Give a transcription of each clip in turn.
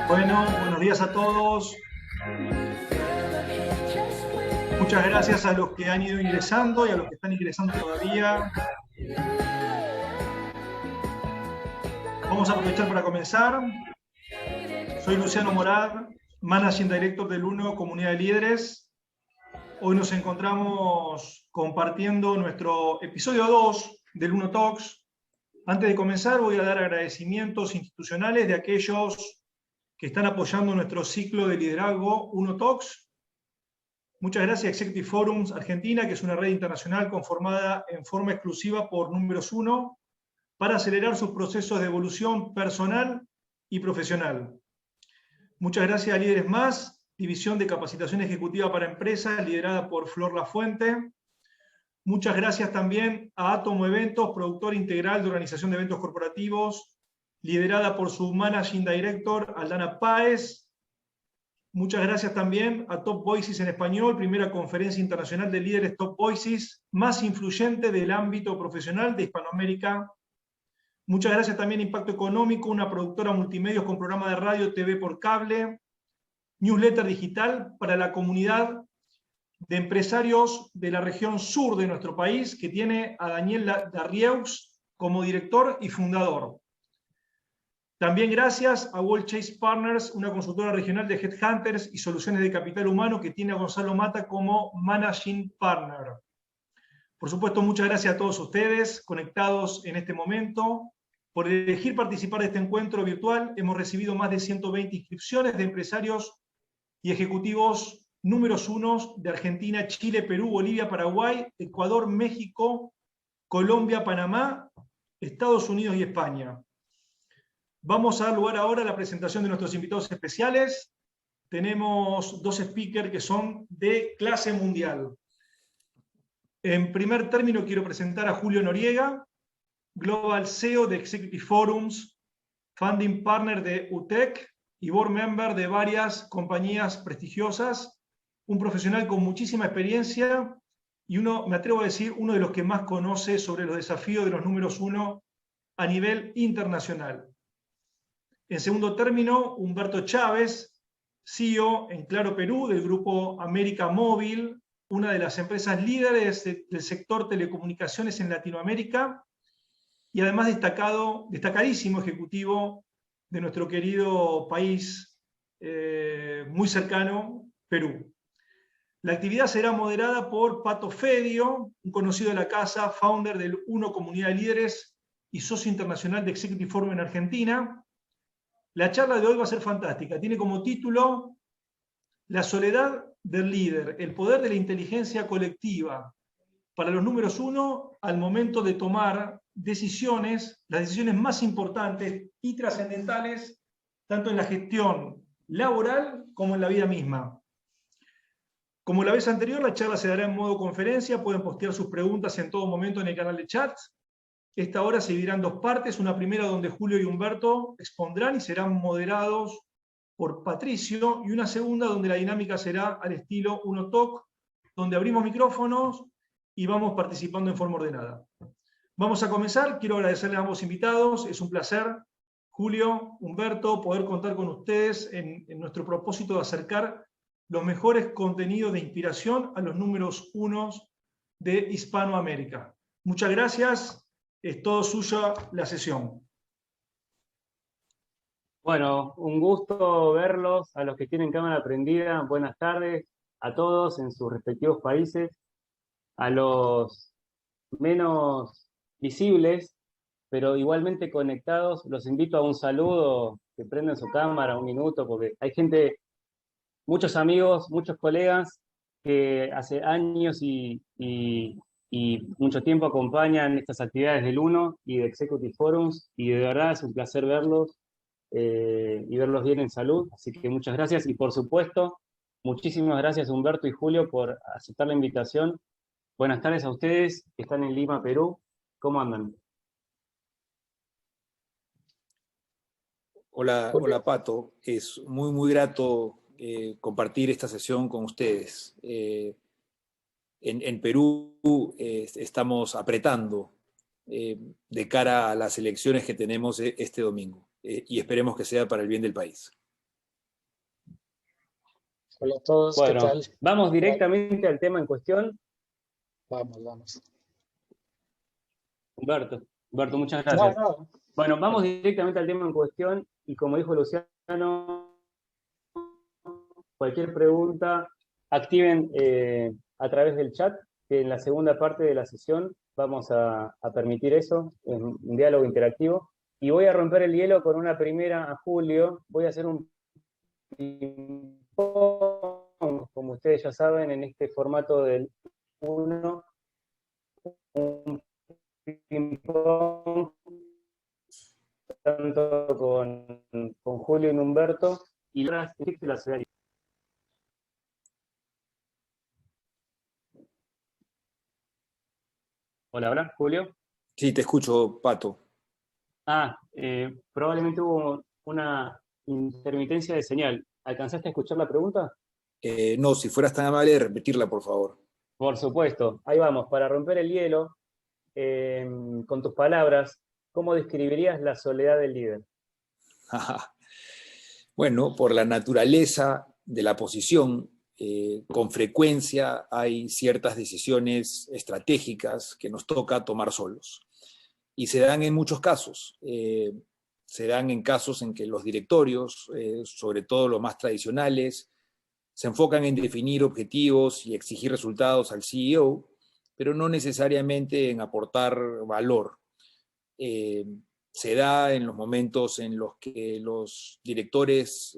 Bueno, buenos días a todos. Muchas gracias a los que han ido ingresando y a los que están ingresando todavía. Vamos a aprovechar para comenzar. Soy Luciano Morad, Managing Director del UNO Comunidad de Líderes. Hoy nos encontramos compartiendo nuestro episodio 2 del UNO Talks. Antes de comenzar voy a dar agradecimientos institucionales de aquellos que están apoyando nuestro ciclo de liderazgo UNO Talks. Muchas gracias a Executive Forums Argentina, que es una red internacional conformada en forma exclusiva por números 1 para acelerar sus procesos de evolución personal y profesional. Muchas gracias a Líderes Más, División de Capacitación Ejecutiva para Empresas, liderada por Flor Lafuente. Muchas gracias también a Atomo Eventos, productor integral de organización de eventos corporativos, liderada por su Managing Director, Aldana Páez. Muchas gracias también a Top Voices en Español, primera conferencia internacional de líderes Top Voices más influyente del ámbito profesional de Hispanoamérica. Muchas gracias también a Impacto Económico, una productora multimedios con programa de radio, TV por cable, newsletter digital para la comunidad de empresarios de la región sur de nuestro país, que tiene a Daniel Darrieux como director y fundador. También gracias a World Chase Partners, una consultora regional de headhunters y soluciones de capital humano que tiene a Gonzalo Mata como Managing Partner. Por supuesto, muchas gracias a todos ustedes conectados en este momento. Por elegir participar de este encuentro virtual, hemos recibido más de 120 inscripciones de empresarios y ejecutivos números 1 de Argentina, Chile, Perú, Bolivia, Paraguay, Ecuador, México, Colombia, Panamá, Estados Unidos y España. Vamos a dar lugar ahora a la presentación de nuestros invitados especiales. Tenemos dos speakers que son de clase mundial. En primer término quiero presentar a Julio Noriega, Global CEO de Executive Forums, Funding Partner de UTEC y Board Member de varias compañías prestigiosas, un profesional con muchísima experiencia y me atrevo a decir, uno de los que más conoce sobre los desafíos de los números 1 a nivel internacional. En segundo término, Humberto Chávez, CEO en Claro Perú del grupo América Móvil, una de las empresas líderes del sector telecomunicaciones en Latinoamérica y además destacadísimo ejecutivo de nuestro querido país muy cercano, Perú. La actividad será moderada por Pato Fedio, un conocido de la casa, founder del UNO Comunidad de Líderes y socio internacional de Executive Forum en Argentina. La charla de hoy va a ser fantástica. Tiene como título La soledad del líder, el poder de la inteligencia colectiva para los números 1 al momento de tomar decisiones, las decisiones más importantes y trascendentales, tanto en la gestión laboral como en la vida misma. Como la vez anterior, la charla se dará en modo conferencia. Pueden postear sus preguntas en todo momento en el canal de chats. Esta hora se dividirá en dos partes, una primera donde Julio y Humberto expondrán y serán moderados por Patricio, y una segunda donde la dinámica será al estilo Uno Talk, donde abrimos micrófonos y vamos participando en forma ordenada. Vamos a comenzar. Quiero agradecerles a ambos invitados. Es un placer, Julio, Humberto, poder contar con ustedes en nuestro propósito de acercar los mejores contenidos de inspiración a los números 1 de Hispanoamérica. Muchas gracias. Es todo suya la sesión. Bueno, un gusto verlos, a los que tienen cámara prendida. Buenas tardes a todos en sus respectivos países. A los menos visibles, pero igualmente conectados, los invito a un saludo, que prendan su cámara un minuto, porque hay gente, muchos amigos, muchos colegas que hace años y mucho tiempo acompañan estas actividades del UNO y de Executive Forums, y de verdad es un placer verlos y verlos bien en salud. Así que muchas gracias, y por supuesto, muchísimas gracias Humberto y Julio por aceptar la invitación. Buenas tardes a ustedes que están en Lima, Perú. ¿Cómo andan? Hola Pato, es muy grato compartir esta sesión con ustedes. En Perú estamos apretando de cara a las elecciones que tenemos este domingo y esperemos que sea para el bien del país. Hola a todos, ¿qué Bueno, tal? vamos directamente al tema en cuestión. Vamos, vamos. Humberto, muchas No, gracias. no. Bueno, vamos directamente al tema en cuestión y como dijo Luciano, cualquier pregunta, activen a través del chat, que en la segunda parte de la sesión vamos a permitir eso, un diálogo interactivo. Y voy a romper el hielo con una primera a Julio. Voy a hacer un ping-pong, como ustedes ya saben, en este formato del 1, un ping-pong tanto con Julio y Humberto, y la ciudad. Hola, hola, Julio. Sí, te escucho, Pato. Probablemente hubo una intermitencia de señal. ¿Alcanzaste a escuchar la pregunta? No, si fueras tan amable de repetirla, por favor. Por supuesto. Ahí vamos. Para romper el hielo, con tus palabras, ¿cómo describirías la soledad del líder? Bueno, por la naturaleza de la posición, con frecuencia hay ciertas decisiones estratégicas que nos toca tomar solos. Y se dan en muchos casos. Se dan en casos en que los directorios, sobre todo los más tradicionales, se enfocan en definir objetivos y exigir resultados al CEO, pero no necesariamente en aportar valor. Se da en los momentos en los que los directores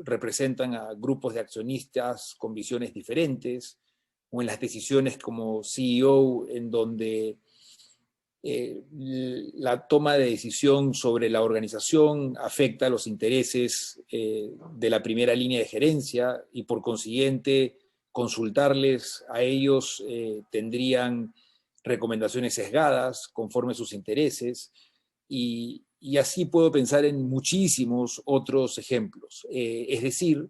representan a grupos de accionistas con visiones diferentes, o en las decisiones como CEO, en donde la toma de decisión sobre la organización afecta los intereses de la primera línea de gerencia y por consiguiente consultarles a ellos tendrían recomendaciones sesgadas conforme a sus intereses y así puedo pensar en muchísimos otros ejemplos. Es decir,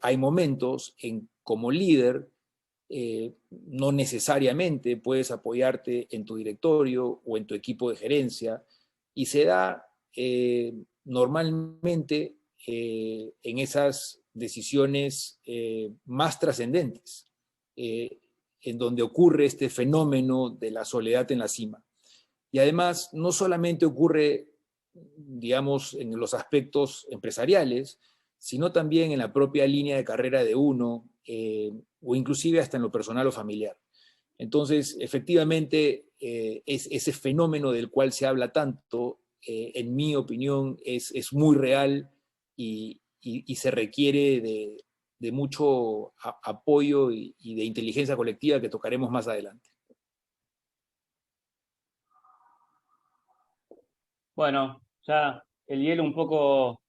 hay momentos en como líder no necesariamente puedes apoyarte en tu directorio o en tu equipo de gerencia y se da normalmente en esas decisiones más trascendentes, en donde ocurre este fenómeno de la soledad en la cima. Y además, no solamente ocurre, digamos, en los aspectos empresariales, sino también en la propia línea de carrera de uno, o inclusive hasta en lo personal o familiar. Entonces, efectivamente, ese fenómeno del cual se habla tanto, en mi opinión, es muy real y se requiere de mucho apoyo y de inteligencia colectiva que tocaremos más adelante. Bueno, ya el hielo un poco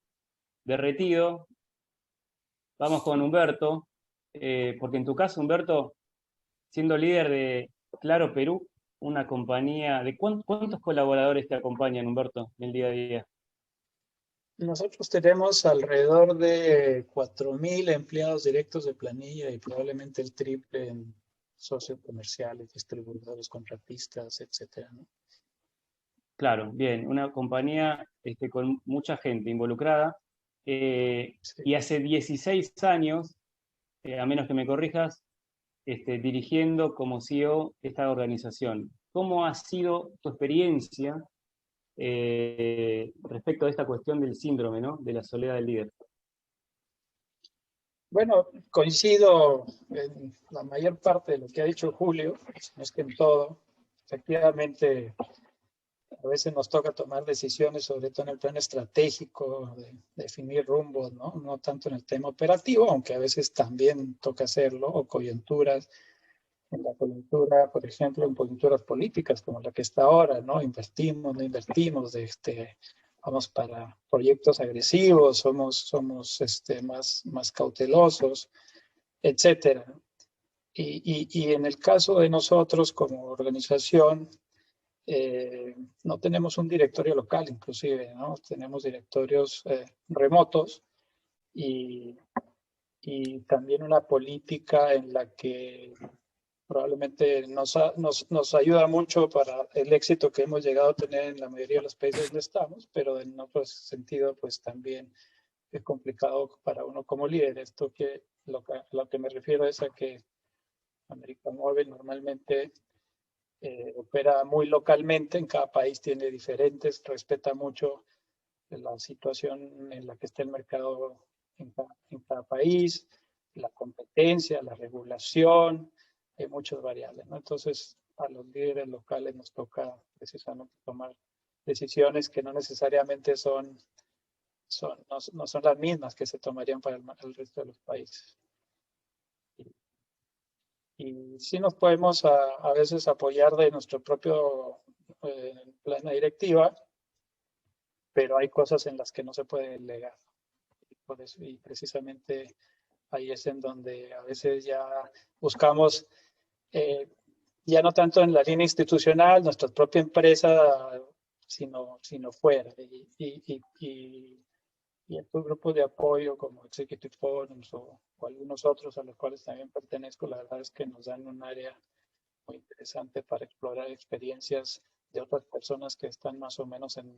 derretido. Vamos con Humberto, porque en tu caso, Humberto, siendo líder de Claro Perú, una compañía, ¿de cuántos colaboradores te acompañan, Humberto, en el día a día? Nosotros tenemos alrededor de 4.000 empleados directos de planilla y probablemente el triple en socios comerciales, distribuidores, contratistas, etcétera, ¿no? Claro, bien, una compañía con mucha gente involucrada. Sí. Y hace 16 años, a menos que me corrijas, dirigiendo como CEO esta organización. ¿Cómo ha sido tu experiencia respecto a esta cuestión del síndrome, ¿no?, de la soledad del líder? Bueno, coincido en la mayor parte de lo que ha dicho Julio, no es que en todo. Efectivamente, a veces nos toca tomar decisiones, sobre todo en el plano estratégico, de definir rumbos, ¿no? No tanto en el tema operativo, aunque a veces también toca hacerlo, o coyunturas. En la coyuntura, por ejemplo, en coyunturas políticas como la que está ahora, ¿no? Invertimos, no invertimos, vamos para proyectos agresivos, somos más cautelosos, etcétera. Y en el caso de nosotros como organización, no tenemos un directorio local, inclusive, ¿no? Tenemos directorios remotos y también una política en la que probablemente nos ayuda mucho para el éxito que hemos llegado a tener en la mayoría de los países donde estamos, pero en otro sentido, pues también es complicado para uno como líder. Esto que lo que me refiero es a que América Móvil normalmente opera muy localmente, en cada país tiene diferentes, respeta mucho la situación en la que está el mercado en cada país, la competencia, la regulación, hay muchas variables, ¿no? Entonces, a los líderes locales nos toca precisamente tomar decisiones que no necesariamente no son las mismas que se tomarían para el resto de los países. Y sí nos podemos a veces apoyar de nuestro propio plana directiva, pero hay cosas en las que no se puede delegar. Y precisamente ahí es en donde a veces ya buscamos, ya no tanto en la línea institucional, nuestra propia empresa, sino fuera. Y estos grupos de apoyo como Executive Forums o algunos otros a los cuales también pertenezco, la verdad es que nos dan un área muy interesante para explorar experiencias de otras personas que están más o menos en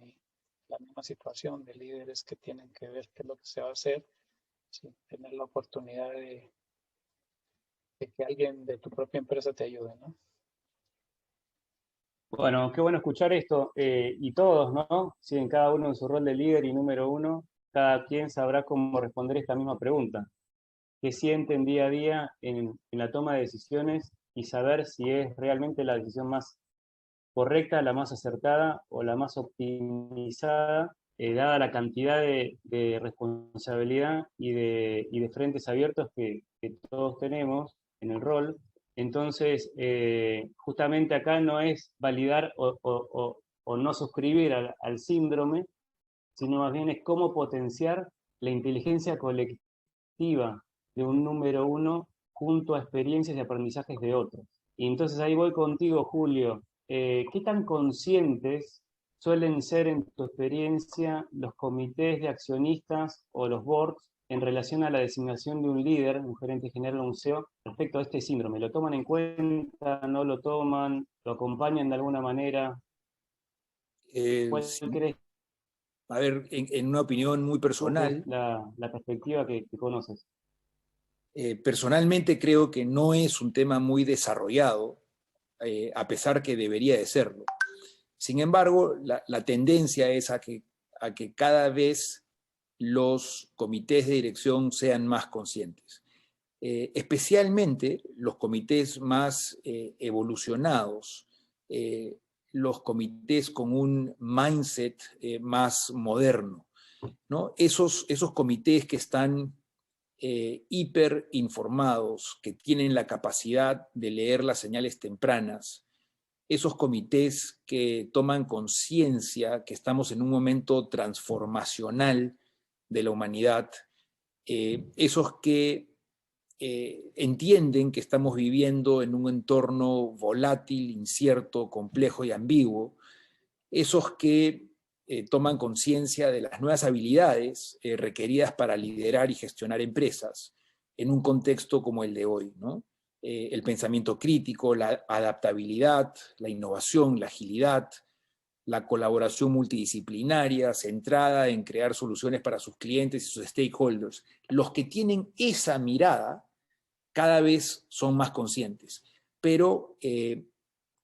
la misma situación, de líderes que tienen que ver qué es lo que se va a hacer, sin tener la oportunidad de que alguien de tu propia empresa te ayude, ¿no? Bueno, qué bueno escuchar esto. Y todos, ¿no? Sí, en cada uno en su rol de líder y número uno, cada quien sabrá cómo responder esta misma pregunta. ¿Qué sienten día a día en la toma de decisiones y saber si es realmente la decisión más correcta, la más acertada o la más optimizada, dada la cantidad de responsabilidad y de frentes abiertos que todos tenemos en el rol? Entonces, justamente acá no es validar o no suscribir al síndrome, sino más bien es cómo potenciar la inteligencia colectiva de un número uno junto a experiencias y aprendizajes de otros. Y entonces ahí voy contigo, Julio. ¿Qué tan conscientes suelen ser en tu experiencia los comités de accionistas o los boards en relación a la designación de un líder, un gerente general o un CEO, respecto a este síndrome? ¿Lo toman en cuenta? ¿No lo toman? ¿Lo acompañan de alguna manera? ¿Cuál Sí. crees A ver, en una opinión muy que es personal, la perspectiva que conoces? personalmente creo que no es un tema muy desarrollado, a pesar que debería de serlo. Sin embargo, la tendencia es a que cada vez los comités de dirección sean más conscientes. Especialmente los comités más evolucionados, los comités con un mindset más moderno, ¿no? Esos comités que están hiper informados, que tienen la capacidad de leer las señales tempranas, esos comités que toman conciencia que estamos en un momento transformacional de la humanidad, esos que entienden que estamos viviendo en un entorno volátil, incierto, complejo y ambiguo, esos que toman conciencia de las nuevas habilidades requeridas para liderar y gestionar empresas en un contexto como el de hoy, ¿no? El pensamiento crítico, la adaptabilidad, la innovación, la agilidad, la colaboración multidisciplinaria centrada en crear soluciones para sus clientes y sus stakeholders. Los que tienen esa mirada cada vez son más conscientes. Pero,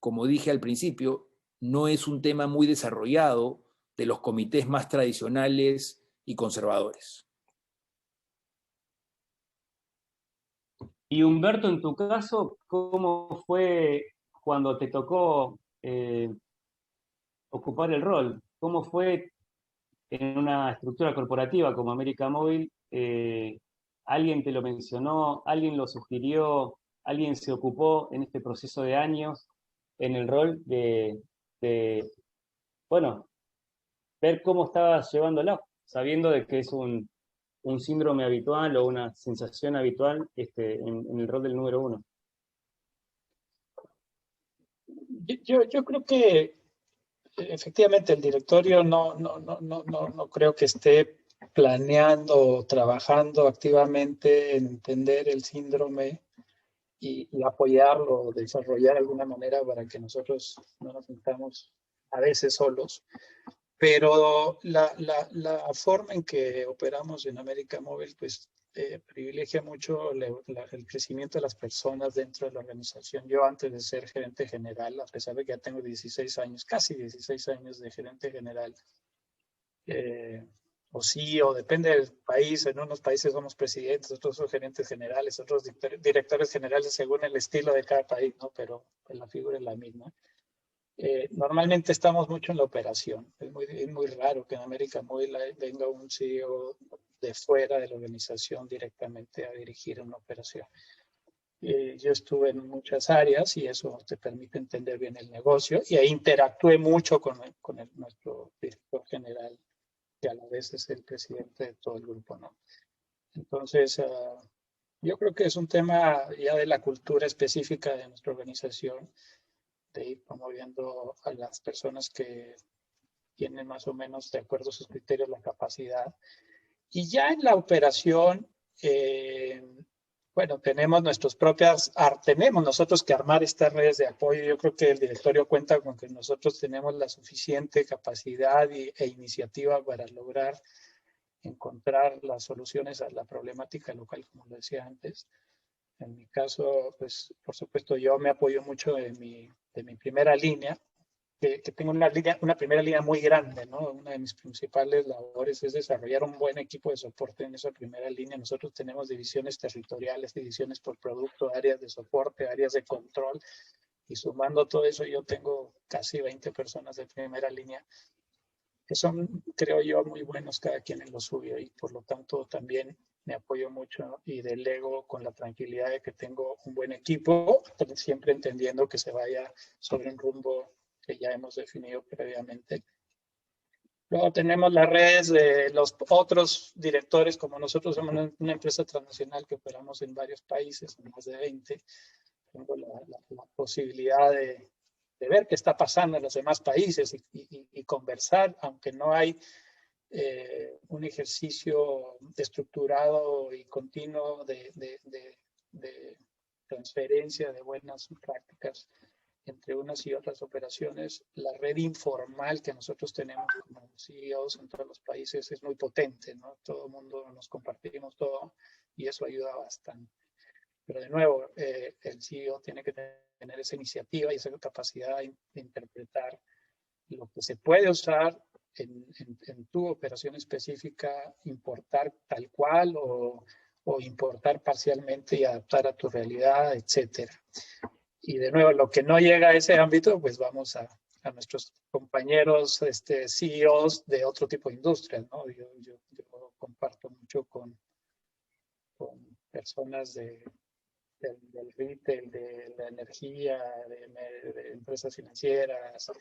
como dije al principio, no es un tema muy desarrollado de los comités más tradicionales y conservadores. Y Humberto, en tu caso, ¿cómo fue cuando te tocó ocupar el rol? ¿Cómo fue en una estructura corporativa como América Móvil? ¿Alguien te lo mencionó? ¿Alguien lo sugirió? ¿Alguien se ocupó en este proceso de años en el rol de bueno, ver cómo estabas llevándolo, sabiendo de que es un síndrome habitual o una sensación habitual en el rol del número uno? Yo creo que efectivamente el directorio no creo que esté planeando o trabajando activamente en entender el síndrome y apoyarlo o desarrollar de alguna manera para que nosotros no nos sintamos a veces solos. Pero la forma en que operamos en América Móvil, pues privilegia mucho el crecimiento de las personas dentro de la organización. Yo antes de ser gerente general, a pesar de que ya tengo 16 años, casi 16 años de gerente general, o sí, o depende del país, en unos países somos presidentes, otros son gerentes generales, otros directores generales según el estilo de cada país, ¿no? Pero la figura es la misma. Normalmente estamos mucho en la operación. Es muy raro que en América Móvil venga un CEO de fuera de la organización directamente a dirigir una operación. Yo estuve en muchas áreas y eso te permite entender bien el negocio, y ahí interactué mucho con nuestro director general, que a la vez es el presidente de todo el grupo, ¿no? Entonces, yo creo que es un tema ya de la cultura específica de nuestra organización, de ir promoviendo a las personas que tienen más o menos de acuerdo a sus criterios la capacidad. Y ya en la operación, bueno, tenemos nosotros que armar estas redes de apoyo. Yo creo que el directorio cuenta con que nosotros tenemos la suficiente capacidad e iniciativa para lograr encontrar las soluciones a la problemática local, como lo decía antes. En mi caso, pues, por supuesto, yo me apoyo mucho de mi primera línea, que tengo una primera línea muy grande, ¿no? Una de mis principales labores es desarrollar un buen equipo de soporte en esa primera línea. Nosotros tenemos divisiones territoriales, divisiones por producto, áreas de soporte, áreas de control, y sumando todo eso yo tengo casi 20 personas de primera línea que son, creo yo, muy buenos cada quien en lo suyo, y por lo tanto también me apoyo mucho y delego con la tranquilidad de que tengo un buen equipo, siempre entendiendo que se vaya sobre un rumbo que ya hemos definido previamente. Luego tenemos las redes de los otros directores, como nosotros somos una empresa transnacional que operamos en varios países, en más de 20. Tengo la posibilidad de ver qué está pasando en los demás países y conversar, aunque no hay un ejercicio estructurado y continuo de transferencia de buenas prácticas entre unas y otras operaciones. La red informal que nosotros tenemos como CEOs en todos los países es muy potente, ¿no? Todo el mundo nos compartimos todo y eso ayuda bastante. Pero de nuevo, el CEO tiene que tener esa iniciativa y esa capacidad de interpretar lo que se puede usar en tu operación específica, importar tal cual o importar parcialmente y adaptar a tu realidad, etcétera. Y de nuevo, lo que no llega a ese ámbito, pues vamos a nuestros compañeros CEOs de otro tipo de industrias, ¿no? Yo comparto mucho con personas del retail, de la energía, de empresas financieras,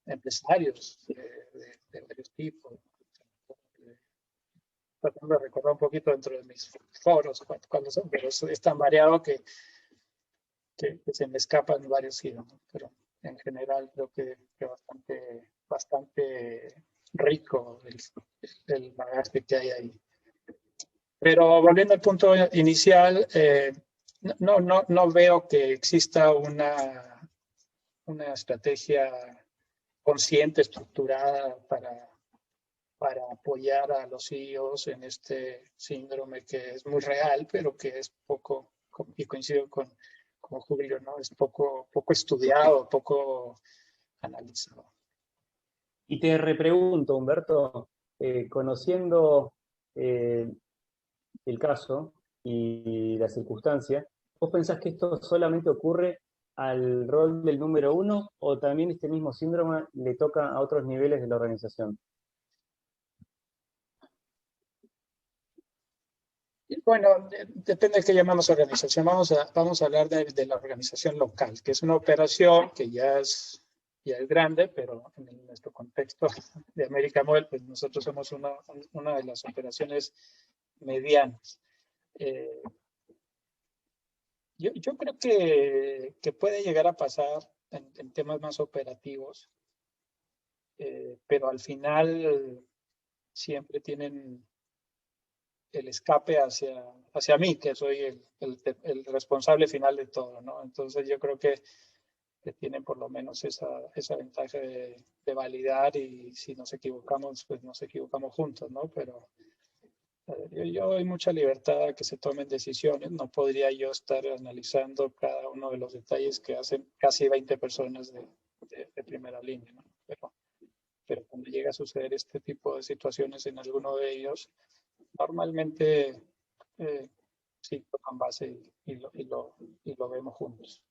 empresarios de varios tipos. Tratando de recordar un poquito dentro de mis foros cuáles son, pero es tan variado que se me escapan varios giros, ¿no? Pero en general creo que bastante rico el bagaje que hay ahí. Pero volviendo al punto inicial, no veo que exista una estrategia consciente, estructurada para apoyar a los CEOs en este síndrome que es muy real, pero que es poco, y coincido con Julio, ¿no? Es poco estudiado, poco analizado. Y te repregunto, Humberto, conociendo el caso y la circunstancia, ¿vos pensás que esto solamente ocurre al rol del número uno o también este mismo síndrome le toca a otros niveles de la organización? Bueno, depende de qué llamamos organización. Vamos a hablar de la organización local, que es una operación que ya es grande, pero en nuestro contexto de América Móvil, pues nosotros somos una de las operaciones medianas. Yo creo que puede llegar a pasar en temas más operativos, pero al final siempre tienen el escape hacia mí, que soy el responsable final de todo, ¿no? Entonces yo creo que que tienen por lo menos esa ventaja de validar, y si nos equivocamos, pues nos equivocamos juntos, ¿no? Pero yo doy mucha libertad a que se tomen decisiones. No podría yo estar analizando cada uno de los detalles que hacen casi 20 personas de primera línea, ¿no? Pero cuando llega a suceder este tipo de situaciones en alguno de ellos, normalmente sí tocan base y lo vemos juntos.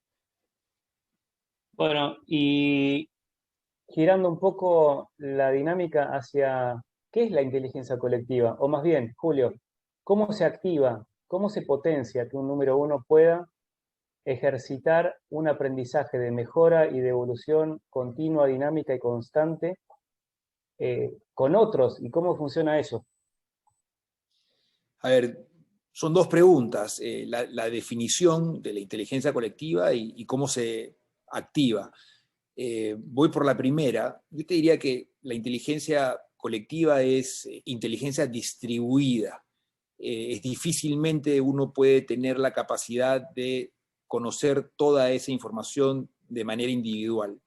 Bueno, y girando un poco la dinámica hacia qué es la inteligencia colectiva, o más bien, Julio, cómo se activa, cómo se potencia que un número uno pueda ejercitar un aprendizaje de mejora y de evolución continua, dinámica y constante con otros, y cómo funciona eso. A ver, son dos preguntas, la definición de la inteligencia colectiva y cómo se activa. Voy por la primera. Yo te diría que la inteligencia colectiva es inteligencia distribuida. Es difícilmente uno puede tener la capacidad de conocer toda esa información de manera individual,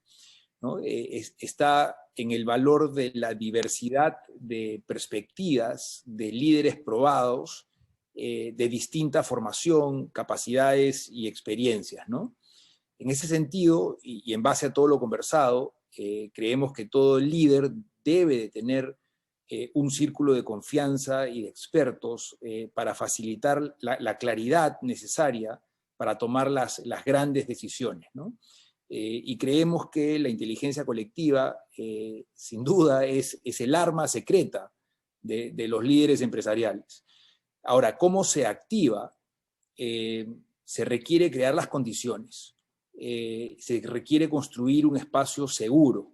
¿no? Está en el valor de la diversidad de perspectivas, de líderes probados, de distinta formación, capacidades y experiencias, ¿no? En ese sentido, y en base a todo lo conversado, creemos que todo líder debe de tener un círculo de confianza y de expertos para facilitar la claridad necesaria para tomar las grandes decisiones, ¿no? Y creemos que la inteligencia colectiva, sin duda, es el arma secreta de los líderes empresariales. Ahora, ¿cómo se activa? Se requiere crear las condiciones. Se requiere construir un espacio seguro,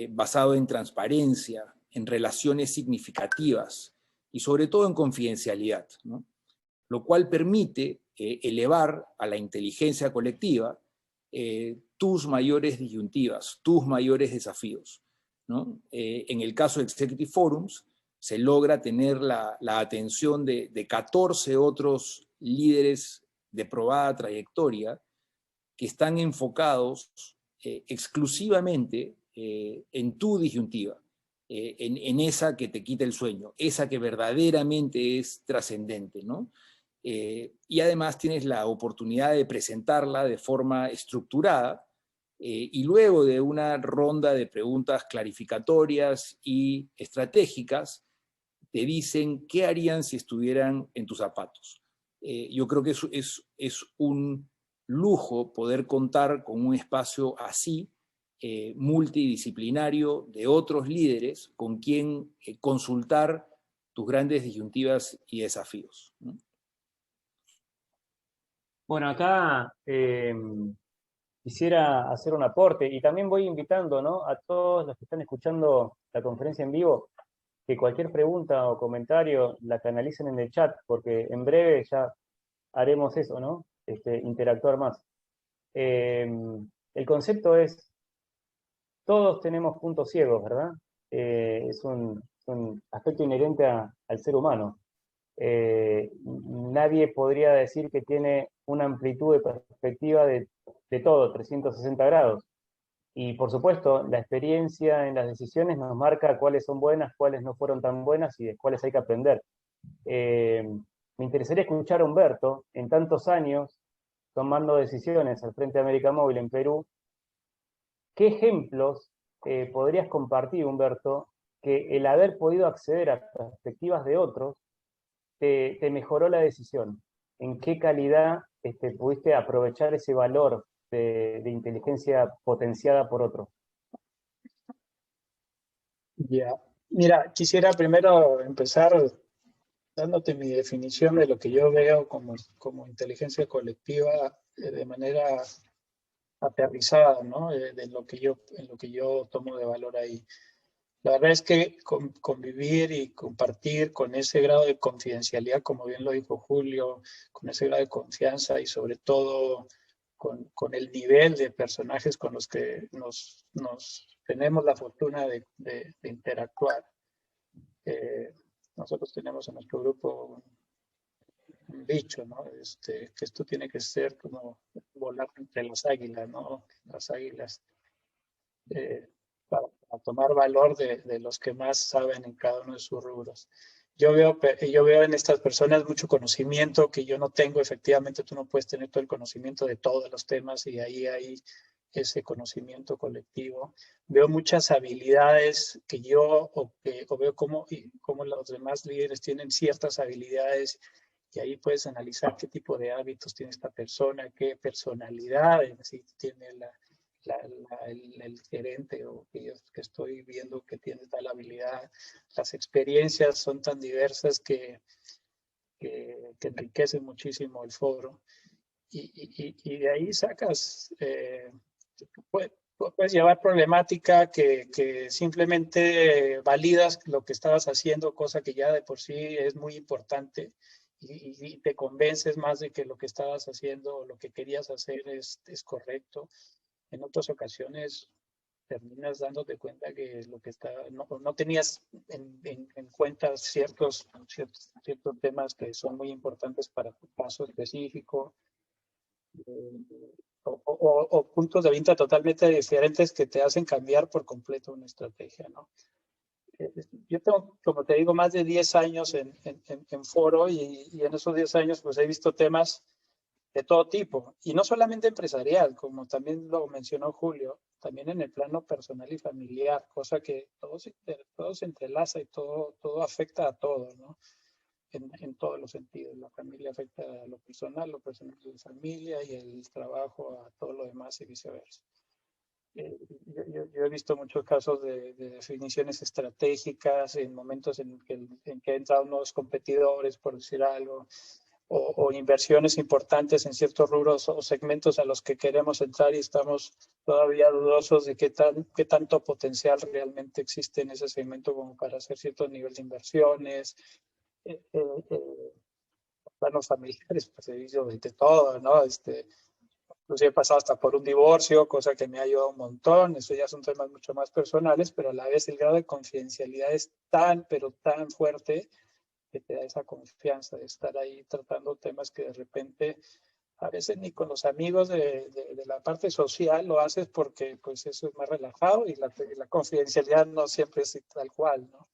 basado en transparencia, en relaciones significativas y sobre todo en confidencialidad, ¿no? Lo cual permite elevar a la inteligencia colectiva tus mayores disyuntivas, tus mayores desafíos, ¿no? En el caso de Executive Forums, se logra tener la atención de 14 otros líderes de probada trayectoria que están enfocados exclusivamente en tu disyuntiva, en esa que te quita el sueño, esa que verdaderamente es trascendente, ¿no? Y además tienes la oportunidad de presentarla de forma estructurada y luego de una ronda de preguntas clarificatorias y estratégicas, te dicen qué harían si estuvieran en tus zapatos. Yo creo que es un lujo poder contar con un espacio así, multidisciplinario, de otros líderes con quien consultar tus grandes disyuntivas y desafíos, ¿no? Bueno, acá quisiera hacer un aporte y también voy invitando, ¿no?, a todos los que están escuchando la conferencia en vivo, que cualquier pregunta o comentario la canalicen en el chat, porque en breve ya haremos eso, ¿no? Interactuar más. El concepto es, todos tenemos puntos ciegos, ¿verdad? Es un aspecto inherente al ser humano. Nadie podría decir que tiene una amplitud de perspectiva de todo, 360 grados. Y por supuesto, la experiencia en las decisiones nos marca cuáles son buenas, cuáles no fueron tan buenas y de cuáles hay que aprender. Me interesaría escuchar a Humberto, en tantos años tomando decisiones al Frente de América Móvil en Perú, ¿qué ejemplos podrías compartir, Humberto, que el haber podido acceder a perspectivas de otros te mejoró la decisión? ¿En qué calidad pudiste aprovechar ese valor de inteligencia potenciada por otro? Ya. Mira, quisiera primero empezar dándote mi definición de lo que yo veo como inteligencia colectiva de manera aterrizada, ¿no? En lo que yo tomo de valor ahí. La verdad es que convivir y compartir con ese grado de confidencialidad, como bien lo dijo Julio, con ese grado de confianza y sobre todo con el nivel de personajes con los que nos tenemos la fortuna de interactuar. Nosotros tenemos en nuestro grupo un dicho, ¿no? Que esto tiene que ser como volar entre las águilas, ¿no? Las águilas, para tomar valor de los que más saben en cada uno de sus rubros. Yo veo en estas personas mucho conocimiento que yo no tengo. Efectivamente, tú no puedes tener todo el conocimiento de todos los temas y ahí hay ese conocimiento colectivo. Veo muchas habilidades que yo, o veo cómo los demás líderes tienen ciertas habilidades y ahí puedes analizar qué tipo de hábitos tiene esta persona, qué personalidad si tiene el gerente o que estoy viendo que tiene tal habilidad. Las experiencias son tan diversas que enriquecen muchísimo el foro. Y de ahí sacas, puedes llevar problemática que simplemente validas lo que estabas haciendo, cosa que ya de por sí es muy importante. Y te convences más de que lo que estabas haciendo o lo que querías hacer es correcto. En otras ocasiones terminas dándote cuenta que lo que no tenías en cuenta ciertos temas que son muy importantes para tu caso específico, o puntos de vista totalmente diferentes que te hacen cambiar por completo una estrategia, ¿no? Yo tengo, como te digo, más de 10 años en foro y en esos 10 años pues he visto temas de todo tipo, y no solamente empresarial, como también lo mencionó Julio, también en el plano personal y familiar, cosa que todo se entrelaza y todo afecta a todo, ¿no? En todos los sentidos. La familia afecta a lo personal a la familia, y el trabajo a todo lo demás y viceversa. Yo he visto muchos casos de definiciones estratégicas en momentos en que han entrado nuevos competidores, por decir algo, o inversiones importantes en ciertos rubros o segmentos a los que queremos entrar y estamos todavía dudosos de qué tanto potencial realmente existe en ese segmento como para hacer cierto nivel de inversiones. Planos familiares, pues he visto de todo, ¿no? Inclusive he pasado hasta por un divorcio, cosa que me ha ayudado un montón. Eso ya son temas mucho más personales, pero a la vez el grado de confidencialidad es tan, pero tan fuerte que te da esa confianza de estar ahí tratando temas que de repente a veces ni con los amigos de la parte social lo haces, porque pues eso es más relajado y la confidencialidad no siempre es tal cual, ¿no?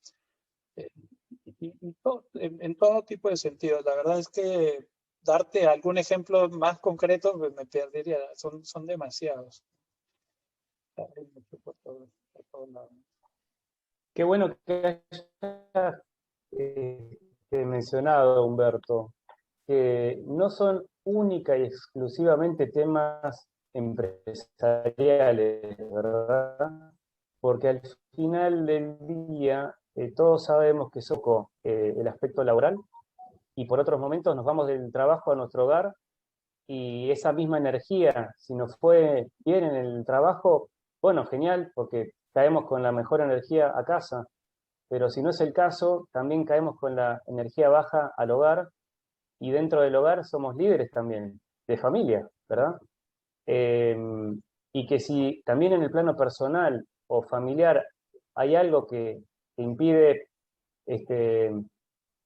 En todo tipo de sentidos. La verdad es que darte algún ejemplo más concreto pues me perdería, son demasiados. Qué bueno que hayas mencionado, Humberto, que no son única y exclusivamente temas empresariales, ¿verdad? Porque al final del día todos sabemos que soco el aspecto laboral, y por otros momentos nos vamos del trabajo a nuestro hogar, y esa misma energía, si nos fue bien en el trabajo, bueno, genial, porque caemos con la mejor energía a casa, pero si no es el caso, también caemos con la energía baja al hogar, y dentro del hogar somos líderes también, de familia, ¿verdad? Eh, y que si también en el plano personal o familiar hay algo que impide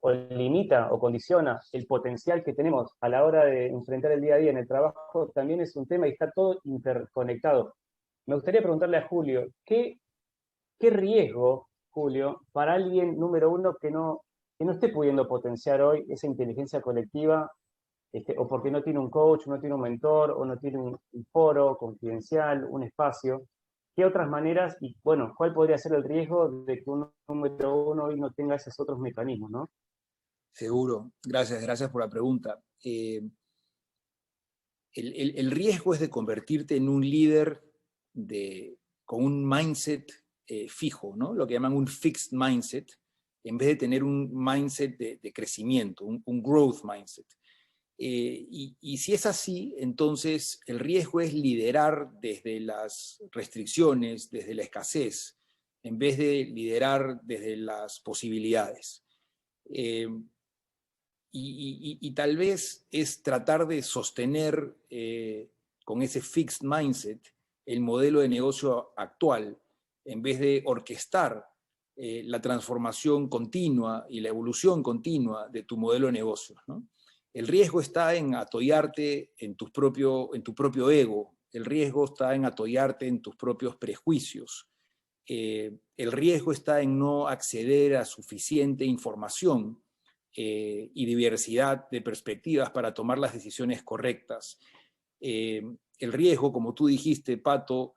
o limita o condiciona el potencial que tenemos a la hora de enfrentar el día a día en el trabajo, también es un tema y está todo interconectado. Me gustaría preguntarle a Julio, ¿qué riesgo, Julio, para alguien, número uno, que no esté pudiendo potenciar hoy esa inteligencia colectiva, o porque no tiene un coach, no tiene un mentor, o no tiene un foro confidencial, un espacio? ¿Qué otras maneras, y bueno, cuál podría ser el riesgo de que un número uno hoy no tenga esos otros mecanismos, ¿no? Seguro, gracias por la pregunta. El riesgo es de convertirte en un líder con un mindset fijo, ¿no? Lo que llaman un fixed mindset, en vez de tener un mindset de crecimiento, un growth mindset. Y si es así, entonces el riesgo es liderar desde las restricciones, desde la escasez, en vez de liderar desde las posibilidades. Y tal vez es tratar de sostener con ese fixed mindset el modelo de negocio actual, en vez de orquestar la transformación continua y la evolución continua de tu modelo de negocio, ¿no? El riesgo está en atollarte en tu propio ego, el riesgo está en atollarte en tus propios prejuicios, el riesgo está en no acceder a suficiente información y diversidad de perspectivas para tomar las decisiones correctas. El riesgo, como tú dijiste, Pato,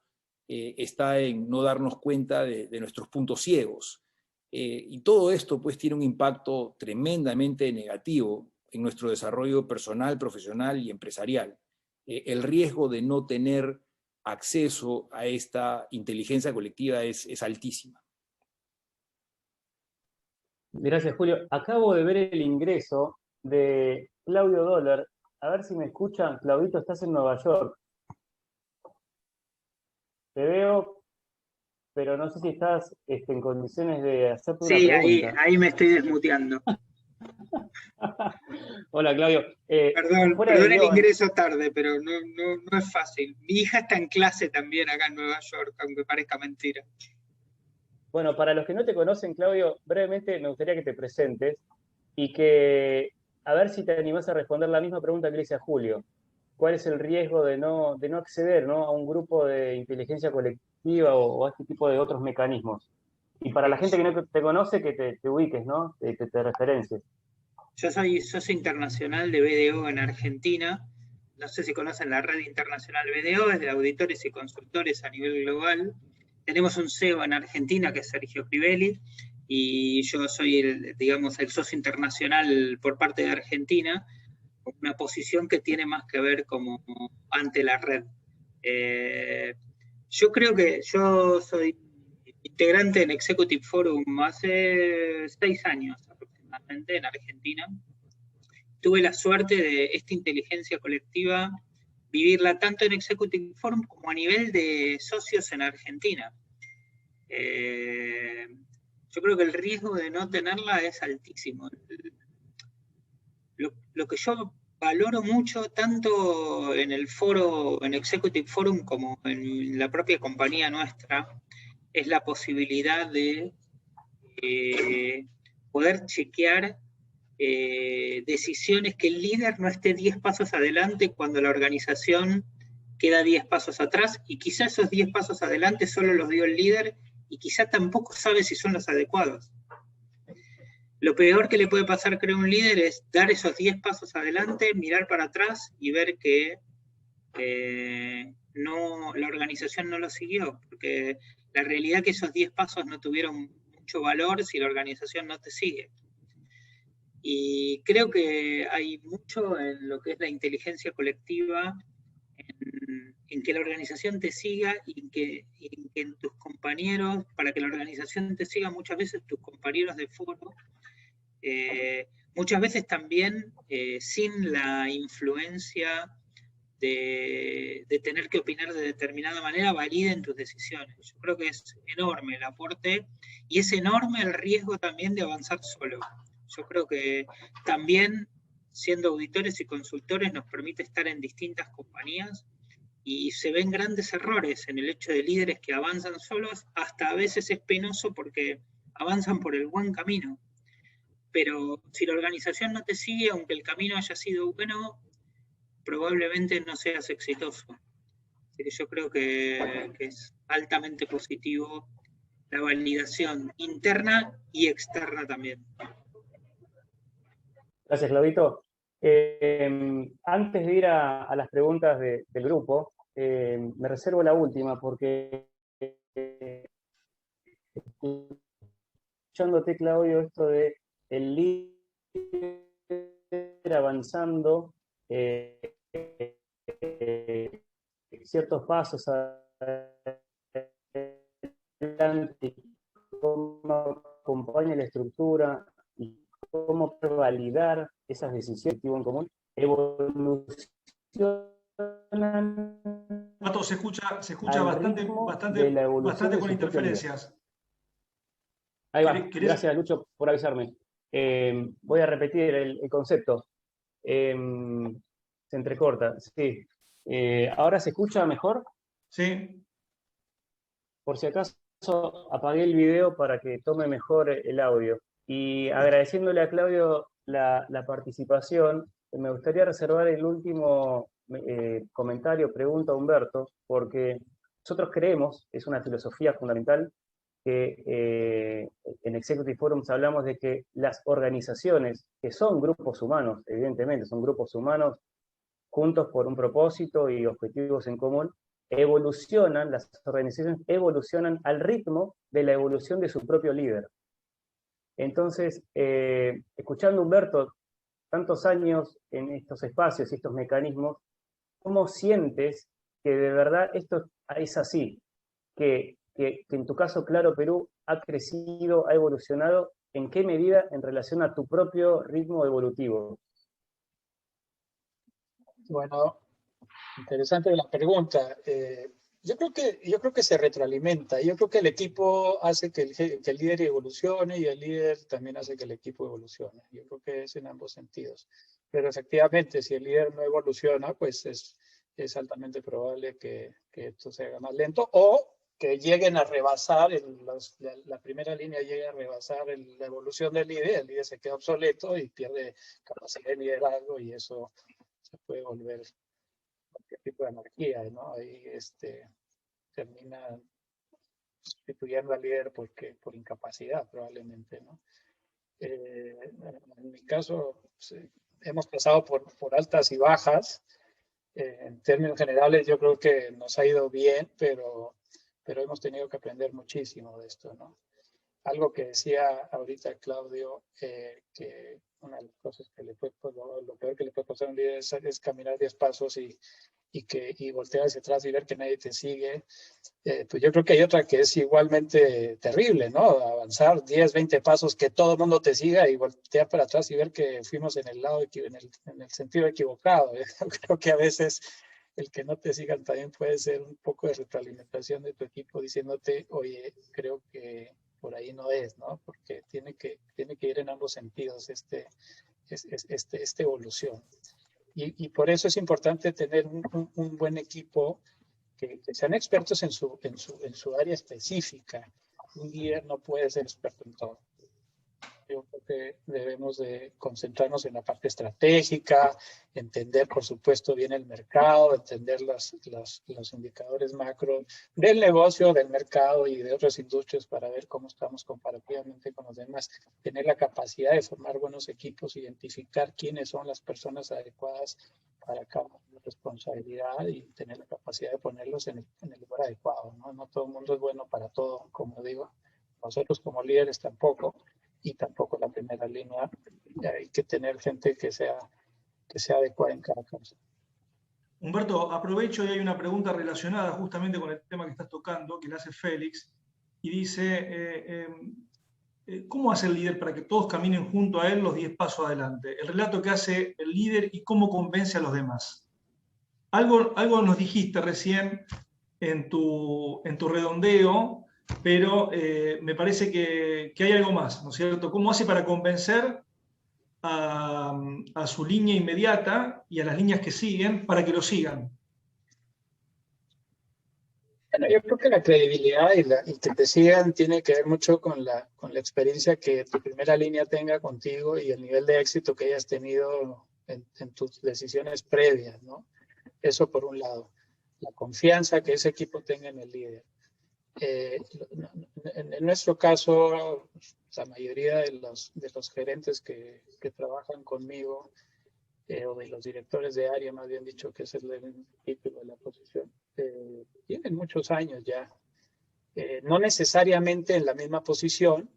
está en no darnos cuenta de nuestros puntos ciegos. Y todo esto pues tiene un impacto tremendamente negativo en nuestro desarrollo personal, profesional y empresarial. El riesgo de no tener acceso a esta inteligencia colectiva es altísima. Gracias, Julio. Acabo de ver el ingreso de Claudio Doller. A ver si me escuchan. Claudito, estás en Nueva York. Te veo, pero no sé si estás en condiciones de hacerte una pregunta. Sí, ahí me estoy desmuteando. Hola, Claudio. Perdón el ingreso tarde, pero no es fácil. Mi hija está en clase también acá en Nueva York, aunque parezca mentira. Bueno, para los que no te conocen, Claudio, brevemente me gustaría que te presentes y que a ver si te animás a responder la misma pregunta que le hice a Julio. ¿Cuál es el riesgo de no acceder, ¿no?, a un grupo de inteligencia colectiva o a este tipo de otros mecanismos? Y para la gente que no te conoce, que te ubiques, ¿no? Te referencies. Yo soy socio internacional de BDO en Argentina. No sé si conocen la red internacional BDO, es de auditores y consultores a nivel global. Tenemos un CEO en Argentina, que es Sergio Crivelli, y yo soy el socio internacional por parte de Argentina, una posición que tiene más que ver como ante la red. Yo creo que yo soy integrante en Executive Forum hace 6 años aproximadamente en Argentina. Tuve la suerte de esta inteligencia colectiva vivirla tanto en Executive Forum como a nivel de socios en Argentina. Yo creo que el riesgo de no tenerla es altísimo. Lo que yo valoro mucho, tanto en el foro, en Executive Forum, como en la propia compañía nuestra, es la posibilidad de poder chequear decisiones, que el líder no esté 10 pasos adelante cuando la organización queda 10 pasos atrás, y quizá esos 10 pasos adelante solo los dio el líder, y quizá tampoco sabe si son los adecuados. Lo peor que le puede pasar, creo, a un líder es dar esos 10 pasos adelante, mirar para atrás y ver que la organización no lo siguió, porque la realidad es que esos 10 pasos no tuvieron mucho valor si la organización no te sigue. Y creo que hay mucho en lo que es la inteligencia colectiva, en que la organización te siga y en que tus compañeros, para que la organización te siga, muchas veces tus compañeros de foro, muchas veces también sin la influencia de tener que opinar de determinada manera, validen tus decisiones. Yo creo que es enorme el aporte y es enorme el riesgo también de avanzar solo. Yo creo que también, siendo auditores y consultores, nos permite estar en distintas compañías y se ven grandes errores en el hecho de líderes que avanzan solos, hasta a veces es penoso porque avanzan por el buen camino. Pero si la organización no te sigue, aunque el camino haya sido bueno, probablemente no seas exitoso. Así que yo creo que es altamente positivo la validación interna y externa también. Gracias, Claudito. Antes de ir a las preguntas del grupo, me reservo la última porque escuchándote, Claudio, esto de el líder avanzando ciertos pasos adelante, cómo acompaña la estructura y cómo validar esas decisiones en común, evolucionan. Pato, se escucha bastante con interferencias. Ahí va. Gracias, Lucho, por avisarme. Voy a repetir el concepto. Se entrecorta, sí. ¿Ahora se escucha mejor? Sí. Por si acaso apagué el video para que tome mejor el audio. Y agradeciéndole a Claudio la participación, me gustaría reservar el último comentario, pregunta a Humberto, porque nosotros creemos, es una filosofía fundamental, que en Executive Forums hablamos de que las organizaciones, que son grupos humanos, evidentemente, son grupos humanos juntos por un propósito y objetivos en común, las organizaciones evolucionan al ritmo de la evolución de su propio líder. Entonces, escuchando a Humberto tantos años en estos espacios y estos mecanismos, ¿cómo sientes que de verdad esto es así? Que en tu caso, Claro Perú, ha crecido, ha evolucionado, ¿en qué medida en relación a tu propio ritmo evolutivo? Bueno, interesante la pregunta. Yo creo que se retroalimenta. Yo creo que el equipo hace que el líder evolucione y el líder también hace que el equipo evolucione. Yo creo que es en ambos sentidos. Pero efectivamente, si el líder no evoluciona, pues es altamente probable que esto se haga más lento o que lleguen a rebasar, la primera línea llegue a rebasar la evolución del líder, el líder se queda obsoleto y pierde capacidad de liderazgo y eso se puede volver cualquier tipo de anarquía, ¿no? Ahí termina sustituyendo al líder por incapacidad probablemente, ¿no? En mi caso, sí, hemos pasado por altas y bajas. En términos generales yo creo que nos ha ido bien, pero hemos tenido que aprender muchísimo de esto, ¿no? Algo que decía ahorita Claudio, que una de las cosas que lo peor que le puede pasar a un líder es caminar 10 pasos y voltear hacia atrás y ver que nadie te sigue. Pues yo creo que hay otra que es igualmente terrible, ¿no? Avanzar 10, 20 pasos, que todo el mundo te siga y voltear para atrás y ver que fuimos en el sentido equivocado. Yo creo que a veces el que no te sigan también puede ser un poco de retroalimentación de tu equipo diciéndote, oye, creo que por ahí no es, ¿no? Porque tiene que ir en ambos sentidos esta evolución. Y por eso es importante tener un buen equipo que sean expertos en su área específica. Un líder no puede ser experto en todo. Yo creo que debemos de concentrarnos en la parte estratégica, entender, por supuesto, bien el mercado, entender los indicadores macro del negocio, del mercado y de otras industrias para ver cómo estamos comparativamente con los demás. Tener la capacidad de formar buenos equipos, identificar quiénes son las personas adecuadas para cada responsabilidad y tener la capacidad de ponerlos en el lugar adecuado, ¿no? No todo el mundo es bueno para todo, como digo. Nosotros como líderes tampoco. Y tampoco la primera línea. Hay que tener gente que sea adecuada en cada caso. Humberto, aprovecho y hay una pregunta relacionada justamente con el tema que estás tocando, que le hace Félix, y dice, ¿cómo hace el líder para que todos caminen junto a él los 10 pasos adelante? El relato que hace el líder y cómo convence a los demás. Algo nos dijiste recién en tu redondeo, pero me parece que hay algo más, ¿no es cierto? ¿Cómo hace para convencer a su línea inmediata y a las líneas que siguen para que lo sigan? Bueno, yo creo que la credibilidad y que te sigan tiene que ver mucho con la experiencia que tu primera línea tenga contigo y el nivel de éxito que hayas tenido en tus decisiones previas, ¿no? Eso por un lado. La confianza que ese equipo tenga en el líder. En nuestro caso, la mayoría de los gerentes que trabajan conmigo, o de los directores de área, más bien dicho, que es el título de la posición, tienen muchos años ya. No necesariamente en la misma posición,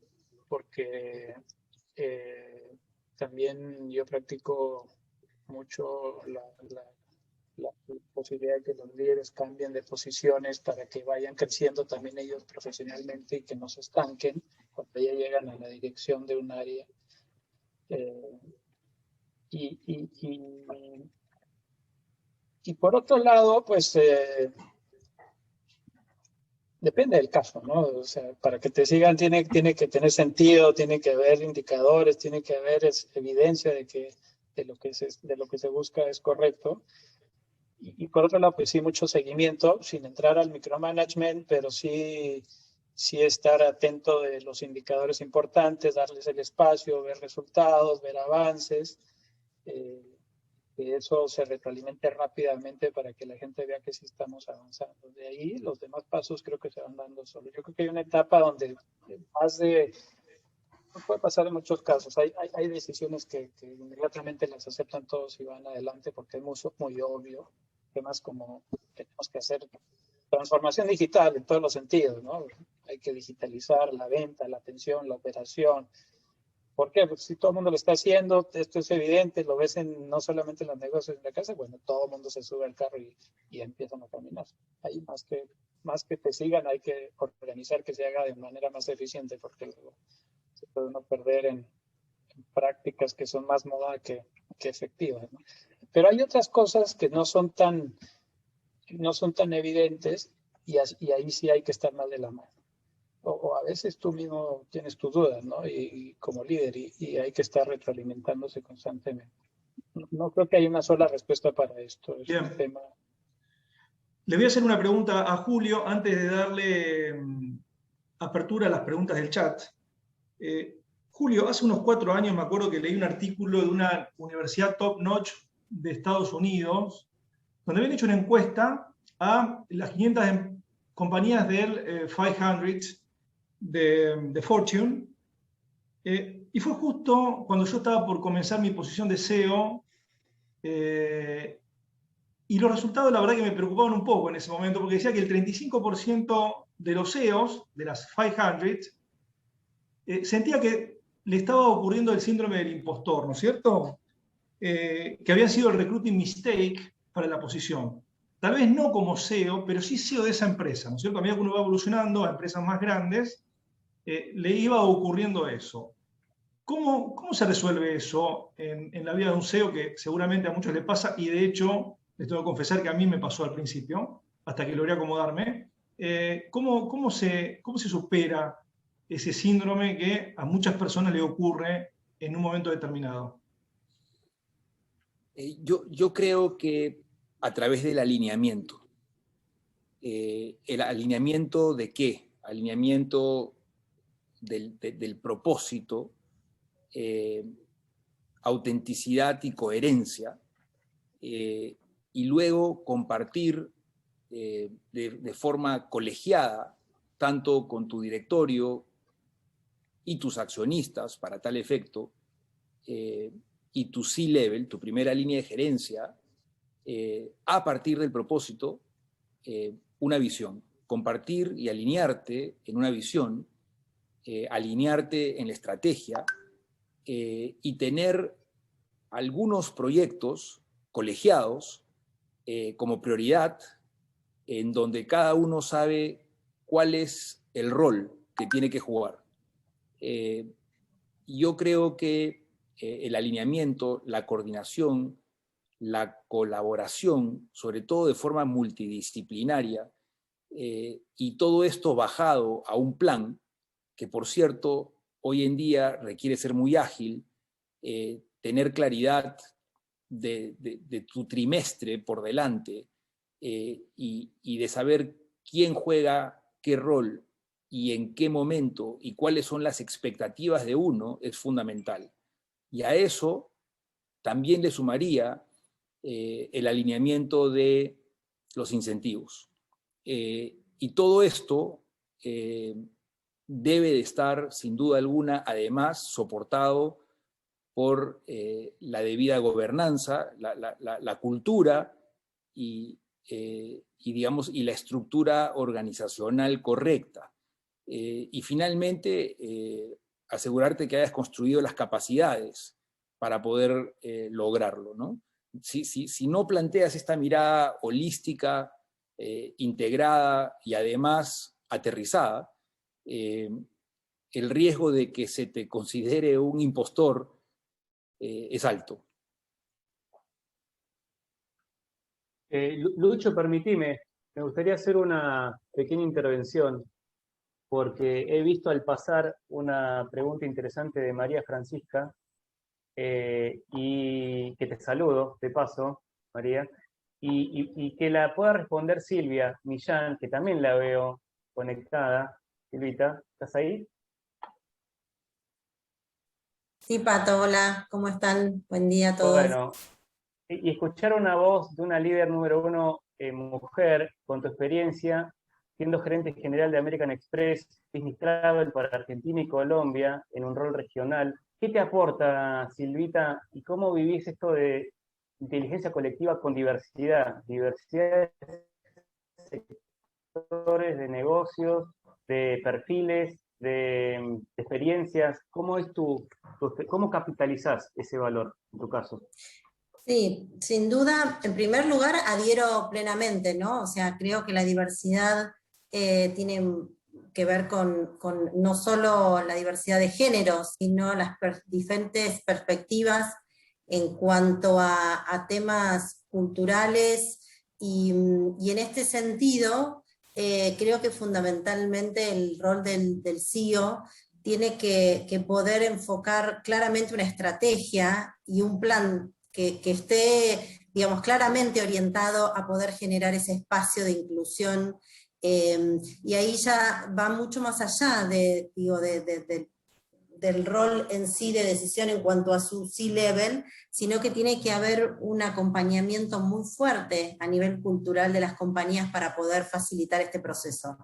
porque también yo practico mucho la posibilidad de que los líderes cambien de posiciones para que vayan creciendo también ellos profesionalmente y que no se estanquen cuando ya llegan a la dirección de un área. Y por otro lado, pues depende del caso, ¿no? O sea, para que te sigan tiene que tener sentido, tiene que haber indicadores, tiene que haber evidencia de lo que se busca es correcto. Y por otro lado, pues sí, mucho seguimiento, sin entrar al micromanagement, pero sí estar atento de los indicadores importantes, darles el espacio, ver resultados, ver avances. que eso se retroalimente rápidamente para que la gente vea que sí estamos avanzando. De ahí los demás pasos creo que se van dando solos. Yo creo que hay una etapa donde puede pasar en muchos casos. Hay decisiones que inmediatamente las aceptan todos y van adelante porque es muy obvio. Temas como tenemos que hacer transformación digital en todos los sentidos, ¿no? Hay que digitalizar la venta, la atención, la operación. ¿Por qué? Porque si todo el mundo lo está haciendo, esto es evidente, lo ves no solamente en los negocios en la casa, bueno, todo el mundo se sube al carro y empiezan a caminar. Ahí más que te sigan, hay que organizar que se haga de manera más eficiente, porque luego se puede uno perder en prácticas que son más moda que efectivas, ¿no? Pero hay otras cosas que no son tan evidentes y ahí sí hay que estar más de la mano. O a veces tú mismo tienes tus dudas, ¿no? Y como líder, y hay que estar retroalimentándose constantemente. No creo que haya una sola respuesta para esto. Es un tema. Le voy a hacer una pregunta a Julio antes de darle apertura a las preguntas del chat. Julio, hace unos 4 años me acuerdo que leí un artículo de una universidad top notch de Estados Unidos, donde habían hecho una encuesta a las 500 compañías del 500 de Fortune, y fue justo cuando yo estaba por comenzar mi posición de CEO, y los resultados la verdad que me preocupaban un poco en ese momento, porque decía que el 35% de los CEOs de las 500 sentía que le estaba ocurriendo el síndrome del impostor, ¿no es cierto? Que había sido el recruiting mistake para la posición. Tal vez no como CEO, pero sí CEO de esa empresa, ¿no es cierto? A medida que uno va evolucionando a empresas más grandes, le iba ocurriendo eso. ¿Cómo se resuelve eso en la vida de un CEO que seguramente a muchos le pasa? Y de hecho, les tengo que confesar que a mí me pasó al principio, hasta que logré acomodarme. ¿Cómo se supera ese síndrome que a muchas personas le ocurre en un momento determinado? Yo creo que a través del alineamiento. ¿El alineamiento de qué? Alineamiento del propósito, autenticidad y coherencia, y luego compartir de forma colegiada, tanto con tu directorio y tus accionistas para tal efecto, y tu C-level, tu primera línea de gerencia, a partir del propósito, una visión. Compartir y alinearte en una visión, alinearte en la estrategia, y tener algunos proyectos colegiados como prioridad, en donde cada uno sabe cuál es el rol que tiene que jugar. Yo creo que el alineamiento, la coordinación, la colaboración, sobre todo de forma multidisciplinaria, y todo esto bajado a un plan, que por cierto, hoy en día requiere ser muy ágil, tener claridad de tu trimestre por delante, y de saber quién juega qué rol y en qué momento y cuáles son las expectativas de uno es fundamental. Y a eso también le sumaría el alineamiento de los incentivos. Y todo esto debe de estar, sin duda alguna, además soportado por la debida gobernanza, la cultura y la estructura organizacional correcta. Y finalmente, asegurarte que hayas construido las capacidades para poder lograrlo, ¿no? Si no planteas esta mirada holística, integrada y además aterrizada, el riesgo de que se te considere un impostor es alto. Lucho, permitime, me gustaría hacer una pequeña intervención, porque he visto al pasar una pregunta interesante de María Francisca, y que te saludo, de paso, María, y que la pueda responder Silvia Millán, que también la veo conectada. Silvita, ¿estás ahí? Sí, Pato, hola, ¿cómo están? Buen día a todos. Bueno, Y escuchar una voz de una líder número uno mujer, con tu experiencia, siendo gerente general de American Express, Business Travel para Argentina y Colombia, en un rol regional, ¿qué te aporta, Silvita, y cómo vivís esto de inteligencia colectiva con diversidad? Diversidad de sectores, de negocios, de perfiles, de experiencias. ¿Cómo es cómo capitalizás ese valor en tu caso? Sí, sin duda, en primer lugar, adhiero plenamente, ¿no? O sea, creo que la diversidad tiene que ver con no solo la diversidad de género, sino las diferentes perspectivas en cuanto a temas culturales, y en este sentido, creo que fundamentalmente el rol del CEO tiene que poder enfocar claramente una estrategia y un plan que esté, digamos, claramente orientado a poder generar ese espacio de inclusión, y ahí ya va mucho más allá del rol en sí de decisión en cuanto a su C-level, sino que tiene que haber un acompañamiento muy fuerte a nivel cultural de las compañías para poder facilitar este proceso.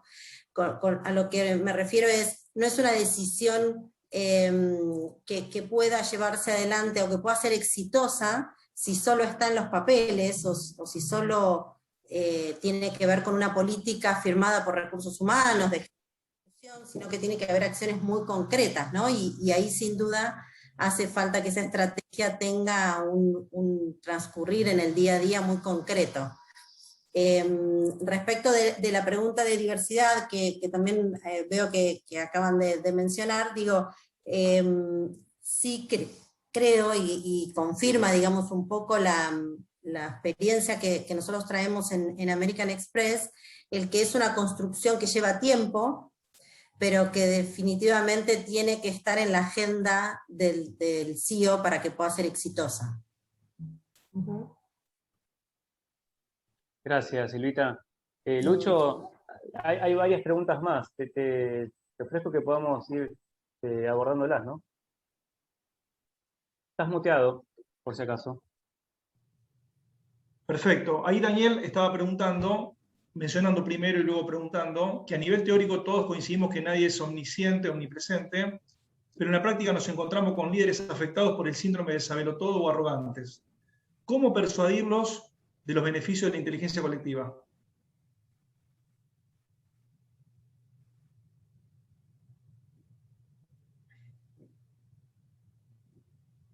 A lo que me refiero no es una decisión que pueda llevarse adelante o que pueda ser exitosa si solo está en los papeles o si solo tiene que ver con una política firmada por recursos humanos, sino que tiene que haber acciones muy concretas, ¿no? Y ahí sin duda hace falta que esa estrategia tenga un transcurrir en el día a día muy concreto. Respecto de la pregunta de diversidad, que también veo que acaban de mencionar, digo, sí creo y confirma, digamos, un poco la experiencia que nosotros traemos en American Express, el que es una construcción que lleva tiempo, pero que definitivamente tiene que estar en la agenda del CEO para que pueda ser exitosa. Gracias, Silvita. Lucho, hay varias preguntas más. Te ofrezco que podamos ir abordándolas, ¿no? Estás muteado, por si acaso. Perfecto. Ahí Daniel estaba preguntando, mencionando primero y luego preguntando, que a nivel teórico todos coincidimos que nadie es omnisciente, omnipresente, pero en la práctica nos encontramos con líderes afectados por el síndrome de sabelotodo o arrogantes. ¿Cómo persuadirlos de los beneficios de la inteligencia colectiva?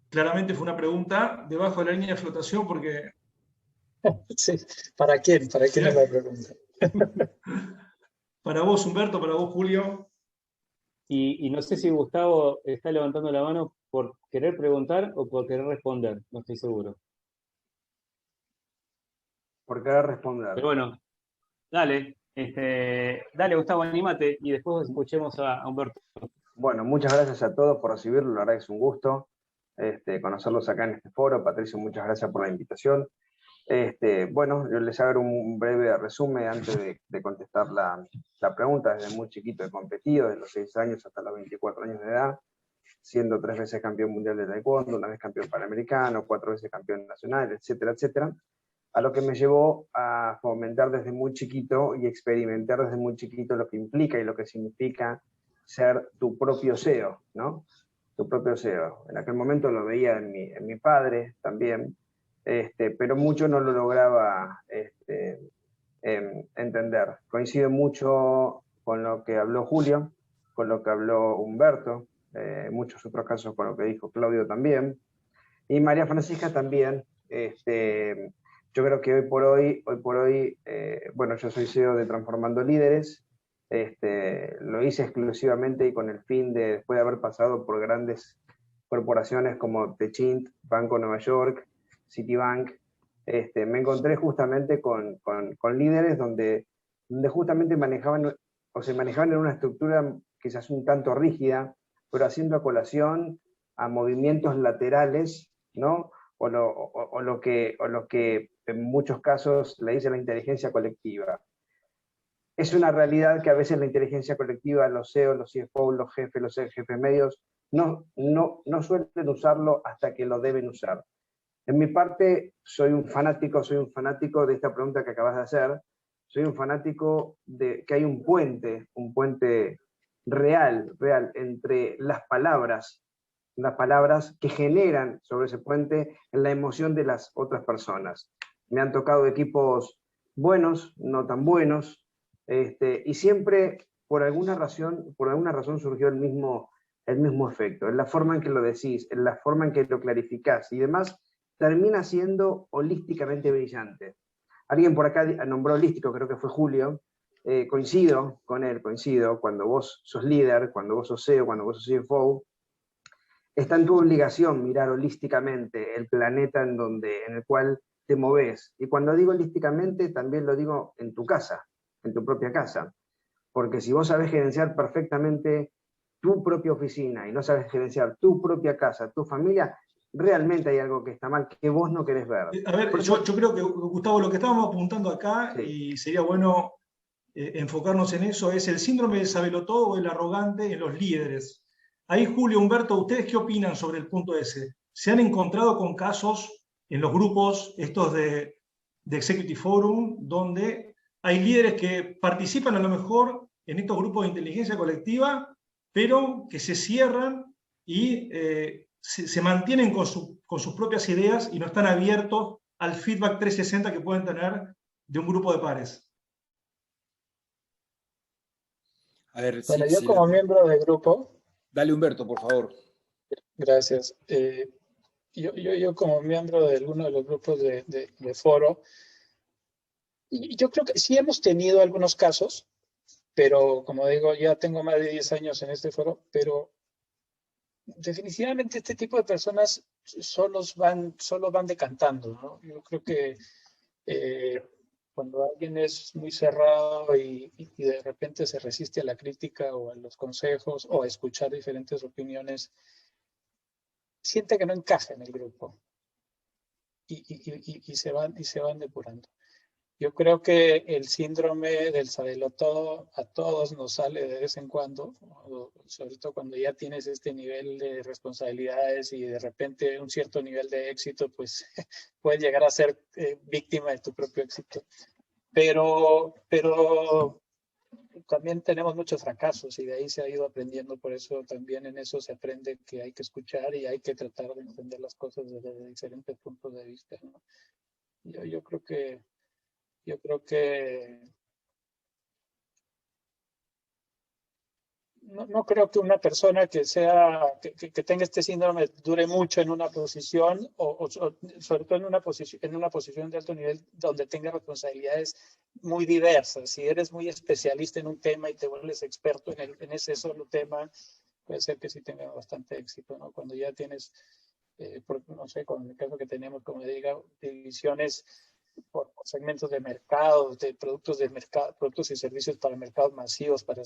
Claramente fue una pregunta debajo de la línea de flotación porque... Sí. ¿Para quién? ¿Para quién es la pregunta? Para vos, Humberto, para vos, Julio. Y no sé si Gustavo está levantando la mano por querer preguntar o por querer responder, no estoy seguro. Por querer responder. Pero bueno, dale, dale Gustavo, anímate y después escuchemos a Humberto. Bueno, muchas gracias a todos por recibirlo, la verdad que es un gusto conocerlos acá en este foro. Patricio, muchas gracias por la invitación. Bueno, yo les hago un breve resumen antes de contestar la pregunta. Desde muy chiquito he competido, desde los 6 años hasta los 24 años de edad, siendo 3 veces campeón mundial de taekwondo, 1 vez campeón panamericano, 4 veces campeón nacional, etcétera, etcétera. A lo que me llevó a fomentar desde muy chiquito y experimentar desde muy chiquito lo que implica y lo que significa ser tu propio CEO, ¿no? Tu propio CEO. En aquel momento lo veía en mi padre también, pero mucho no lo lograba entender. Coincide mucho con lo que habló Julio, con lo que habló Humberto, en muchos otros casos con lo que dijo Claudio también, y María Francisca también. Yo creo que hoy por hoy, bueno, yo soy CEO de Transformando Líderes, lo hice exclusivamente y con el fin de, después de haber pasado por grandes corporaciones como Techint, Banco Nueva York, Citibank, me encontré justamente con líderes donde justamente se manejaban en una estructura quizás un tanto rígida, pero haciendo a colación a movimientos laterales, ¿no? O lo que en muchos casos le dice la inteligencia colectiva. Es una realidad que a veces la inteligencia colectiva, los CEOs, los CFO, los jefes medios, no suelen usarlo hasta que lo deben usar. En mi parte, soy un fanático de esta pregunta que acabas de hacer. Soy un fanático de que hay un puente real entre las palabras que generan sobre ese puente en la emoción de las otras personas. Me han tocado equipos buenos, no tan buenos, y siempre por alguna razón surgió el mismo efecto, en la forma en que lo decís, en la forma en que lo clarificás y demás, termina siendo holísticamente brillante. Alguien por acá nombró holístico, creo que fue Julio, coincido con él, cuando vos sos líder, cuando vos sos CEO, cuando vos sos CFO, está en tu obligación mirar holísticamente el planeta en el cual te moves. Y cuando digo holísticamente, también lo digo en tu casa, en tu propia casa. Porque si vos sabés gerenciar perfectamente tu propia oficina y no sabes gerenciar tu propia casa, tu familia, realmente hay algo que está mal que vos no querés ver. A ver, yo creo que, Gustavo, lo que estábamos apuntando acá, sí, y sería bueno enfocarnos en eso, es el síndrome de sabelotodo o el arrogante en los líderes. Ahí, Julio, Humberto, ¿ustedes qué opinan sobre el punto ese? ¿Se han encontrado con casos en los grupos estos de Executive Forum donde hay líderes que participan a lo mejor en estos grupos de inteligencia colectiva, pero que se cierran y se mantienen con sus propias ideas y no están abiertos al feedback 360 que pueden tener de un grupo de pares? A ver, bueno, yo como miembro del grupo... Dale, Humberto, por favor. Gracias. Yo como miembro de uno de los grupos de foro, yo creo que sí hemos tenido algunos casos, pero como digo, ya tengo más de 10 años en este foro, pero definitivamente este tipo de personas solo van decantando, ¿no? Yo creo que cuando alguien es muy cerrado y de repente se resiste a la crítica o a los consejos o a escuchar diferentes opiniones, siente que no encaja en el grupo y se van depurando. Yo creo que el síndrome del sabelotodo a todos nos sale de vez en cuando, sobre todo cuando ya tienes este nivel de responsabilidades y de repente un cierto nivel de éxito, pues puedes llegar a ser víctima de tu propio éxito. Pero también tenemos muchos fracasos y de ahí se ha ido aprendiendo, por eso también en eso se aprende que hay que escuchar y hay que tratar de entender las cosas desde diferentes puntos de vista, ¿no? Yo creo que no creo que una persona que tenga este síndrome dure mucho en una posición o sobre todo en una posición de alto nivel donde tenga responsabilidades muy diversas. Si eres muy especialista en un tema y te vuelves experto en ese solo tema, puede ser que sí tenga bastante éxito, ¿no? Cuando ya tienes, no sé, con el caso que tenemos, como diga, divisiones por segmentos de mercado, de productos y servicios para mercados masivos, para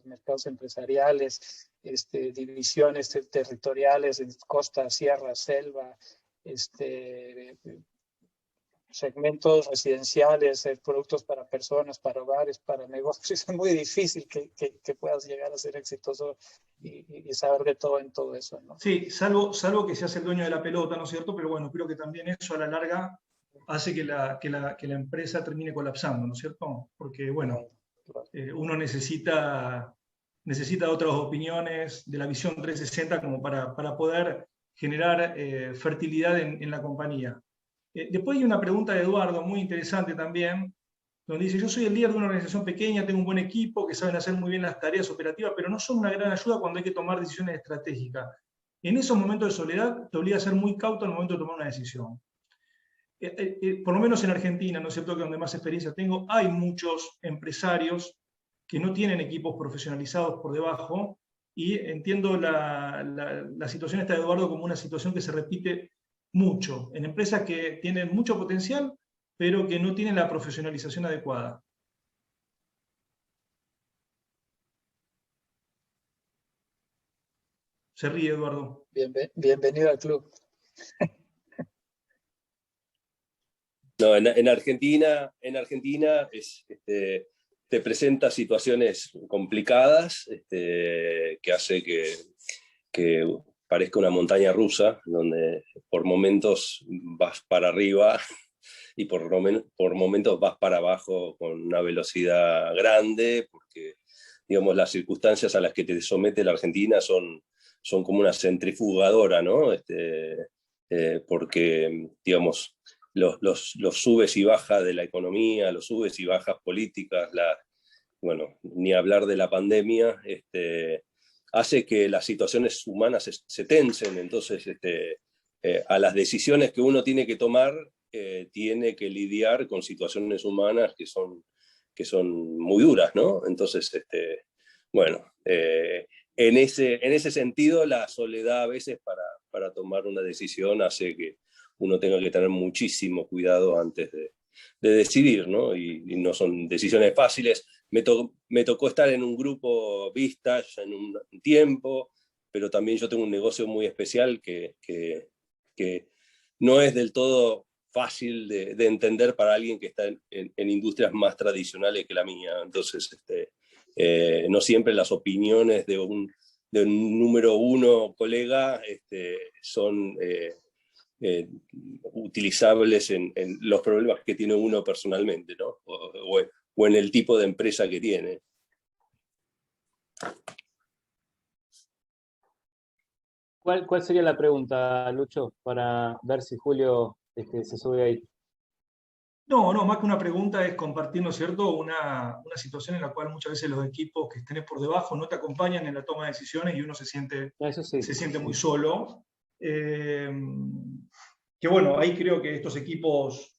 mercados empresariales, divisiones territoriales en costa, sierra, selva, segmentos residenciales, productos para personas, para hogares, para negocios. Es muy difícil que puedas llegar a ser exitoso y saber de todo en todo eso, ¿no? Sí, salvo que seas el dueño de la pelota, ¿no es cierto? Pero bueno, creo que también eso a la larga hace que la empresa termine colapsando, ¿no es cierto? Porque, bueno, uno necesita otras opiniones de la visión 360 como para poder generar fertilidad en la compañía. Después hay una pregunta de Eduardo muy interesante también, donde dice: yo soy el líder de una organización pequeña, tengo un buen equipo que saben hacer muy bien las tareas operativas, pero no son una gran ayuda cuando hay que tomar decisiones estratégicas. En esos momentos de soledad te obliga a ser muy cauto al momento de tomar una decisión. Por lo menos en Argentina, ¿no es cierto?, que donde más experiencia tengo, hay muchos empresarios que no tienen equipos profesionalizados por debajo, y entiendo la situación esta de Eduardo como una situación que se repite mucho en empresas que tienen mucho potencial, pero que no tienen la profesionalización adecuada. Se ríe Eduardo. Bienvenido al club. No, en Argentina te presenta situaciones complicadas que hace que parezca una montaña rusa, donde por momentos vas para arriba y por momentos vas para abajo con una velocidad grande, porque digamos, las circunstancias a las que te somete la Argentina son como una centrifugadora, ¿no? Porque, digamos, los subes y bajas de la economía, los subes y bajas políticas, bueno, ni hablar de la pandemia, hace que las situaciones humanas se tensen. Entonces, a las decisiones que uno tiene que tomar, tiene que lidiar con situaciones humanas que son muy duras, ¿no? Entonces, bueno, en ese sentido, la soledad a veces para tomar una decisión hace que uno tenga que tener muchísimo cuidado antes de decidir, ¿no? Y no son decisiones fáciles. Me tocó estar en un grupo Vistage en un tiempo, pero también yo tengo un negocio muy especial que no es del todo fácil de entender para alguien que está en industrias más tradicionales que la mía. Entonces, no siempre las opiniones de un número uno colega son utilizables en los problemas que tiene uno personalmente, ¿no? O en el tipo de empresa que tiene. ¿Cuál sería la pregunta, Lucho, para ver si Julio se sube ahí? No, más que una pregunta es compartir, ¿no es cierto?, una situación en la cual muchas veces los equipos que estén por debajo no te acompañan en la toma de decisiones y uno se siente muy solo. Que bueno, ahí creo que estos equipos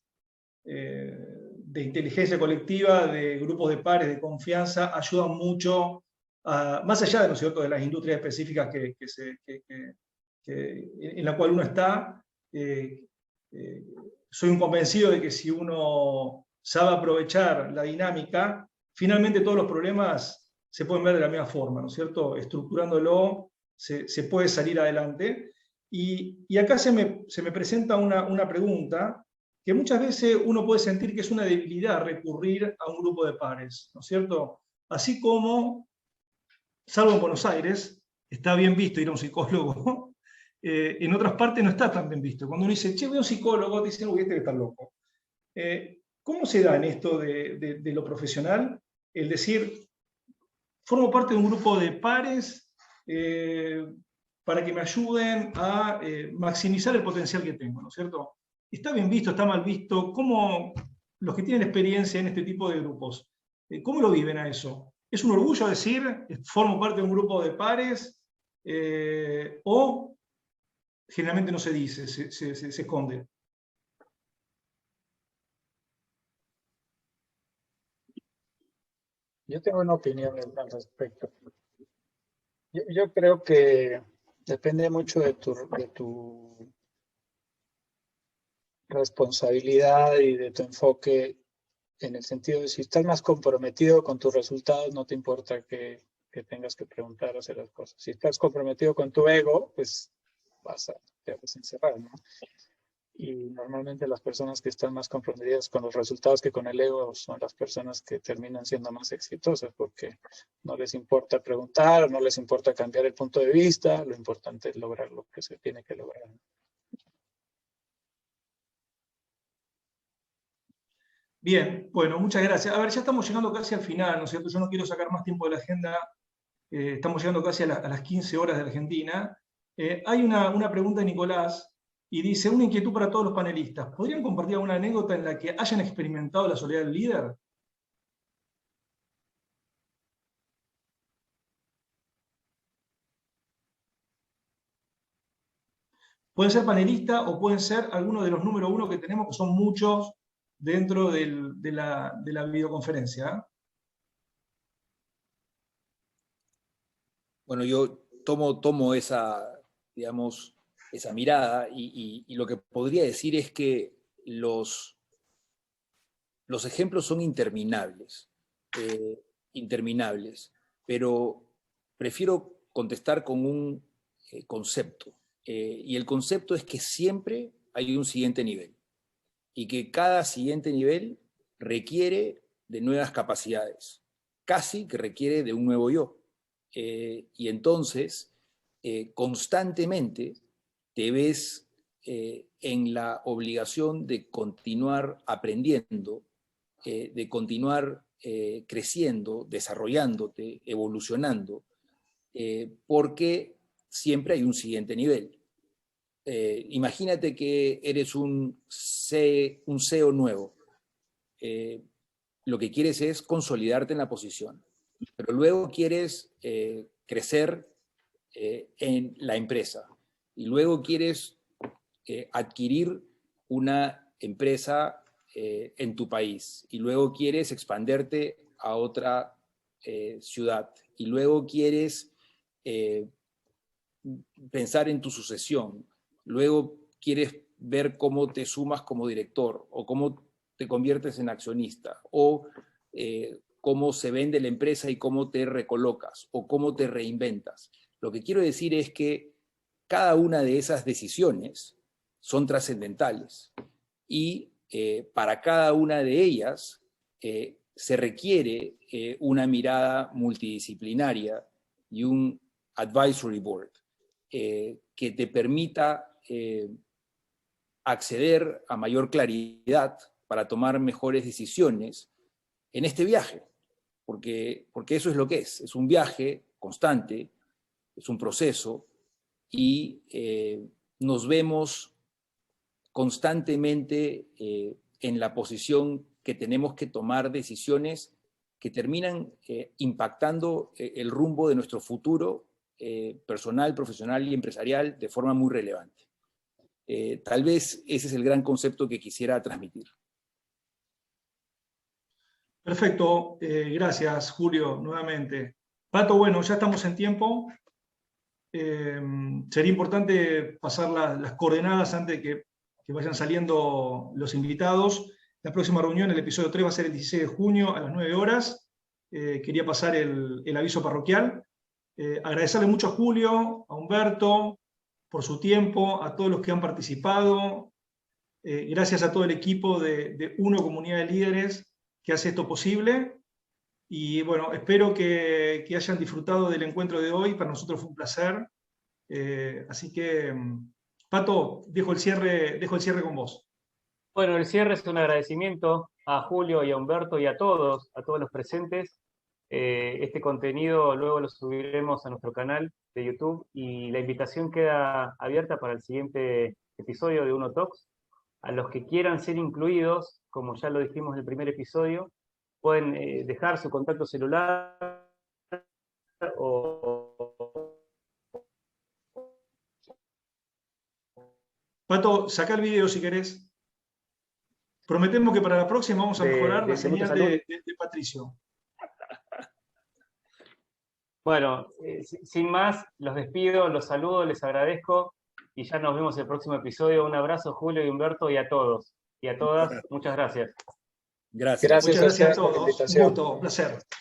de inteligencia colectiva, de grupos de pares, de confianza, ayudan mucho, más allá, ¿no es cierto?, de las industrias específicas en la cual uno está. Soy un convencido de que si uno sabe aprovechar la dinámica, finalmente todos los problemas se pueden ver de la misma forma, ¿no es cierto? Estructurándolo se puede salir adelante. Y acá se me presenta una pregunta que muchas veces uno puede sentir que es una debilidad recurrir a un grupo de pares, ¿no es cierto? Así como, salvo en Buenos Aires, está bien visto ir a un psicólogo, en otras partes no está tan bien visto. Cuando uno dice, che, voy a un psicólogo, te dicen, uy, este debe estar loco. ¿Cómo se da en esto de lo profesional el decir, formo parte de un grupo de pares para que me ayuden a maximizar el potencial que tengo, ¿no es cierto? ¿Está bien visto, está mal visto? ¿Cómo los que tienen experiencia en este tipo de grupos, cómo lo viven a eso? ¿Es un orgullo decir, formo parte de un grupo de pares? ¿O generalmente no se dice, se esconde? Yo tengo una opinión al respecto. Yo creo que depende mucho de tu responsabilidad y de tu enfoque, en el sentido de si estás más comprometido con tus resultados, no te importa que tengas que preguntar o hacer las cosas. Si estás comprometido con tu ego, pues te vas a encerrar, ¿no? Y normalmente las personas que están más comprometidas con los resultados que con el ego son las personas que terminan siendo más exitosas, porque no les importa preguntar, no les importa cambiar el punto de vista, lo importante es lograr lo que se tiene que lograr. Bien, bueno, muchas gracias. A ver, ya estamos llegando casi al final, ¿no es cierto? Yo no quiero sacar más tiempo de la agenda. Estamos llegando casi a las 15 horas de Argentina. Hay una pregunta de Nicolás y dice, una inquietud para todos los panelistas. ¿Podrían compartir alguna anécdota en la que hayan experimentado la soledad del líder? Pueden ser panelistas o pueden ser algunos de los número uno que tenemos, que son muchos dentro de la videoconferencia. Bueno, yo tomo esa, digamos, esa mirada y lo que podría decir es que los ejemplos son interminables, pero prefiero contestar con un concepto. Y el concepto es que siempre hay un siguiente nivel y que cada siguiente nivel requiere de nuevas capacidades, casi que requiere de un nuevo yo. Y entonces, constantemente te ves en la obligación de continuar aprendiendo, de continuar creciendo, desarrollándote, evolucionando, porque siempre hay un siguiente nivel. Imagínate que eres un CEO nuevo. Lo que quieres es consolidarte en la posición, pero luego quieres crecer en la empresa y luego quieres adquirir una empresa en tu país y luego quieres expanderte a otra ciudad y luego quieres pensar en tu sucesión, luego quieres ver cómo te sumas como director o cómo te conviertes en accionista o cómo se vende la empresa y cómo te recolocas o cómo te reinventas. Lo que quiero decir es que cada una de esas decisiones son trascendentales y para cada una de ellas se requiere una mirada multidisciplinaria y un advisory board que te permita acceder a mayor claridad para tomar mejores decisiones en este viaje, porque eso es lo que es un viaje constante, es un proceso y nos vemos constantemente en la posición que tenemos que tomar decisiones que terminan impactando el rumbo de nuestro futuro personal, profesional y empresarial de forma muy relevante. Tal vez ese es el gran concepto que quisiera transmitir. Perfecto, gracias Julio, nuevamente. Pato, bueno, ya estamos en tiempo. Sería importante pasar las coordenadas antes de que vayan saliendo los invitados. La próxima reunión, el episodio 3, va a ser el 16 de junio a las 9 horas. Quería pasar el aviso parroquial. Agradecerle mucho a Julio, a Humberto, por su tiempo, a todos los que han participado. Gracias a todo el equipo de UNO Comunidad de Líderes que hace esto posible. Y bueno, espero que hayan disfrutado del encuentro de hoy. Para nosotros fue un placer. Así que, Pato, dejo el cierre con vos. Bueno, el cierre es un agradecimiento a Julio y a Humberto y a todos los presentes. Este contenido luego lo subiremos a nuestro canal de YouTube y la invitación queda abierta para el siguiente episodio de Uno Talks. A los que quieran ser incluidos, como ya lo dijimos en el primer episodio, pueden dejar su contacto celular o... Pato, saca el video si querés. Prometemos que para la próxima vamos a mejorar la señal de Patricio. Bueno, sin más, los despido, los saludo, les agradezco y ya nos vemos en el próximo episodio. Un abrazo, Julio y Humberto, y a todos y a todas. Muchas gracias. Gracias. Muchas gracias a por la todos. invitación. Un gusto, un placer.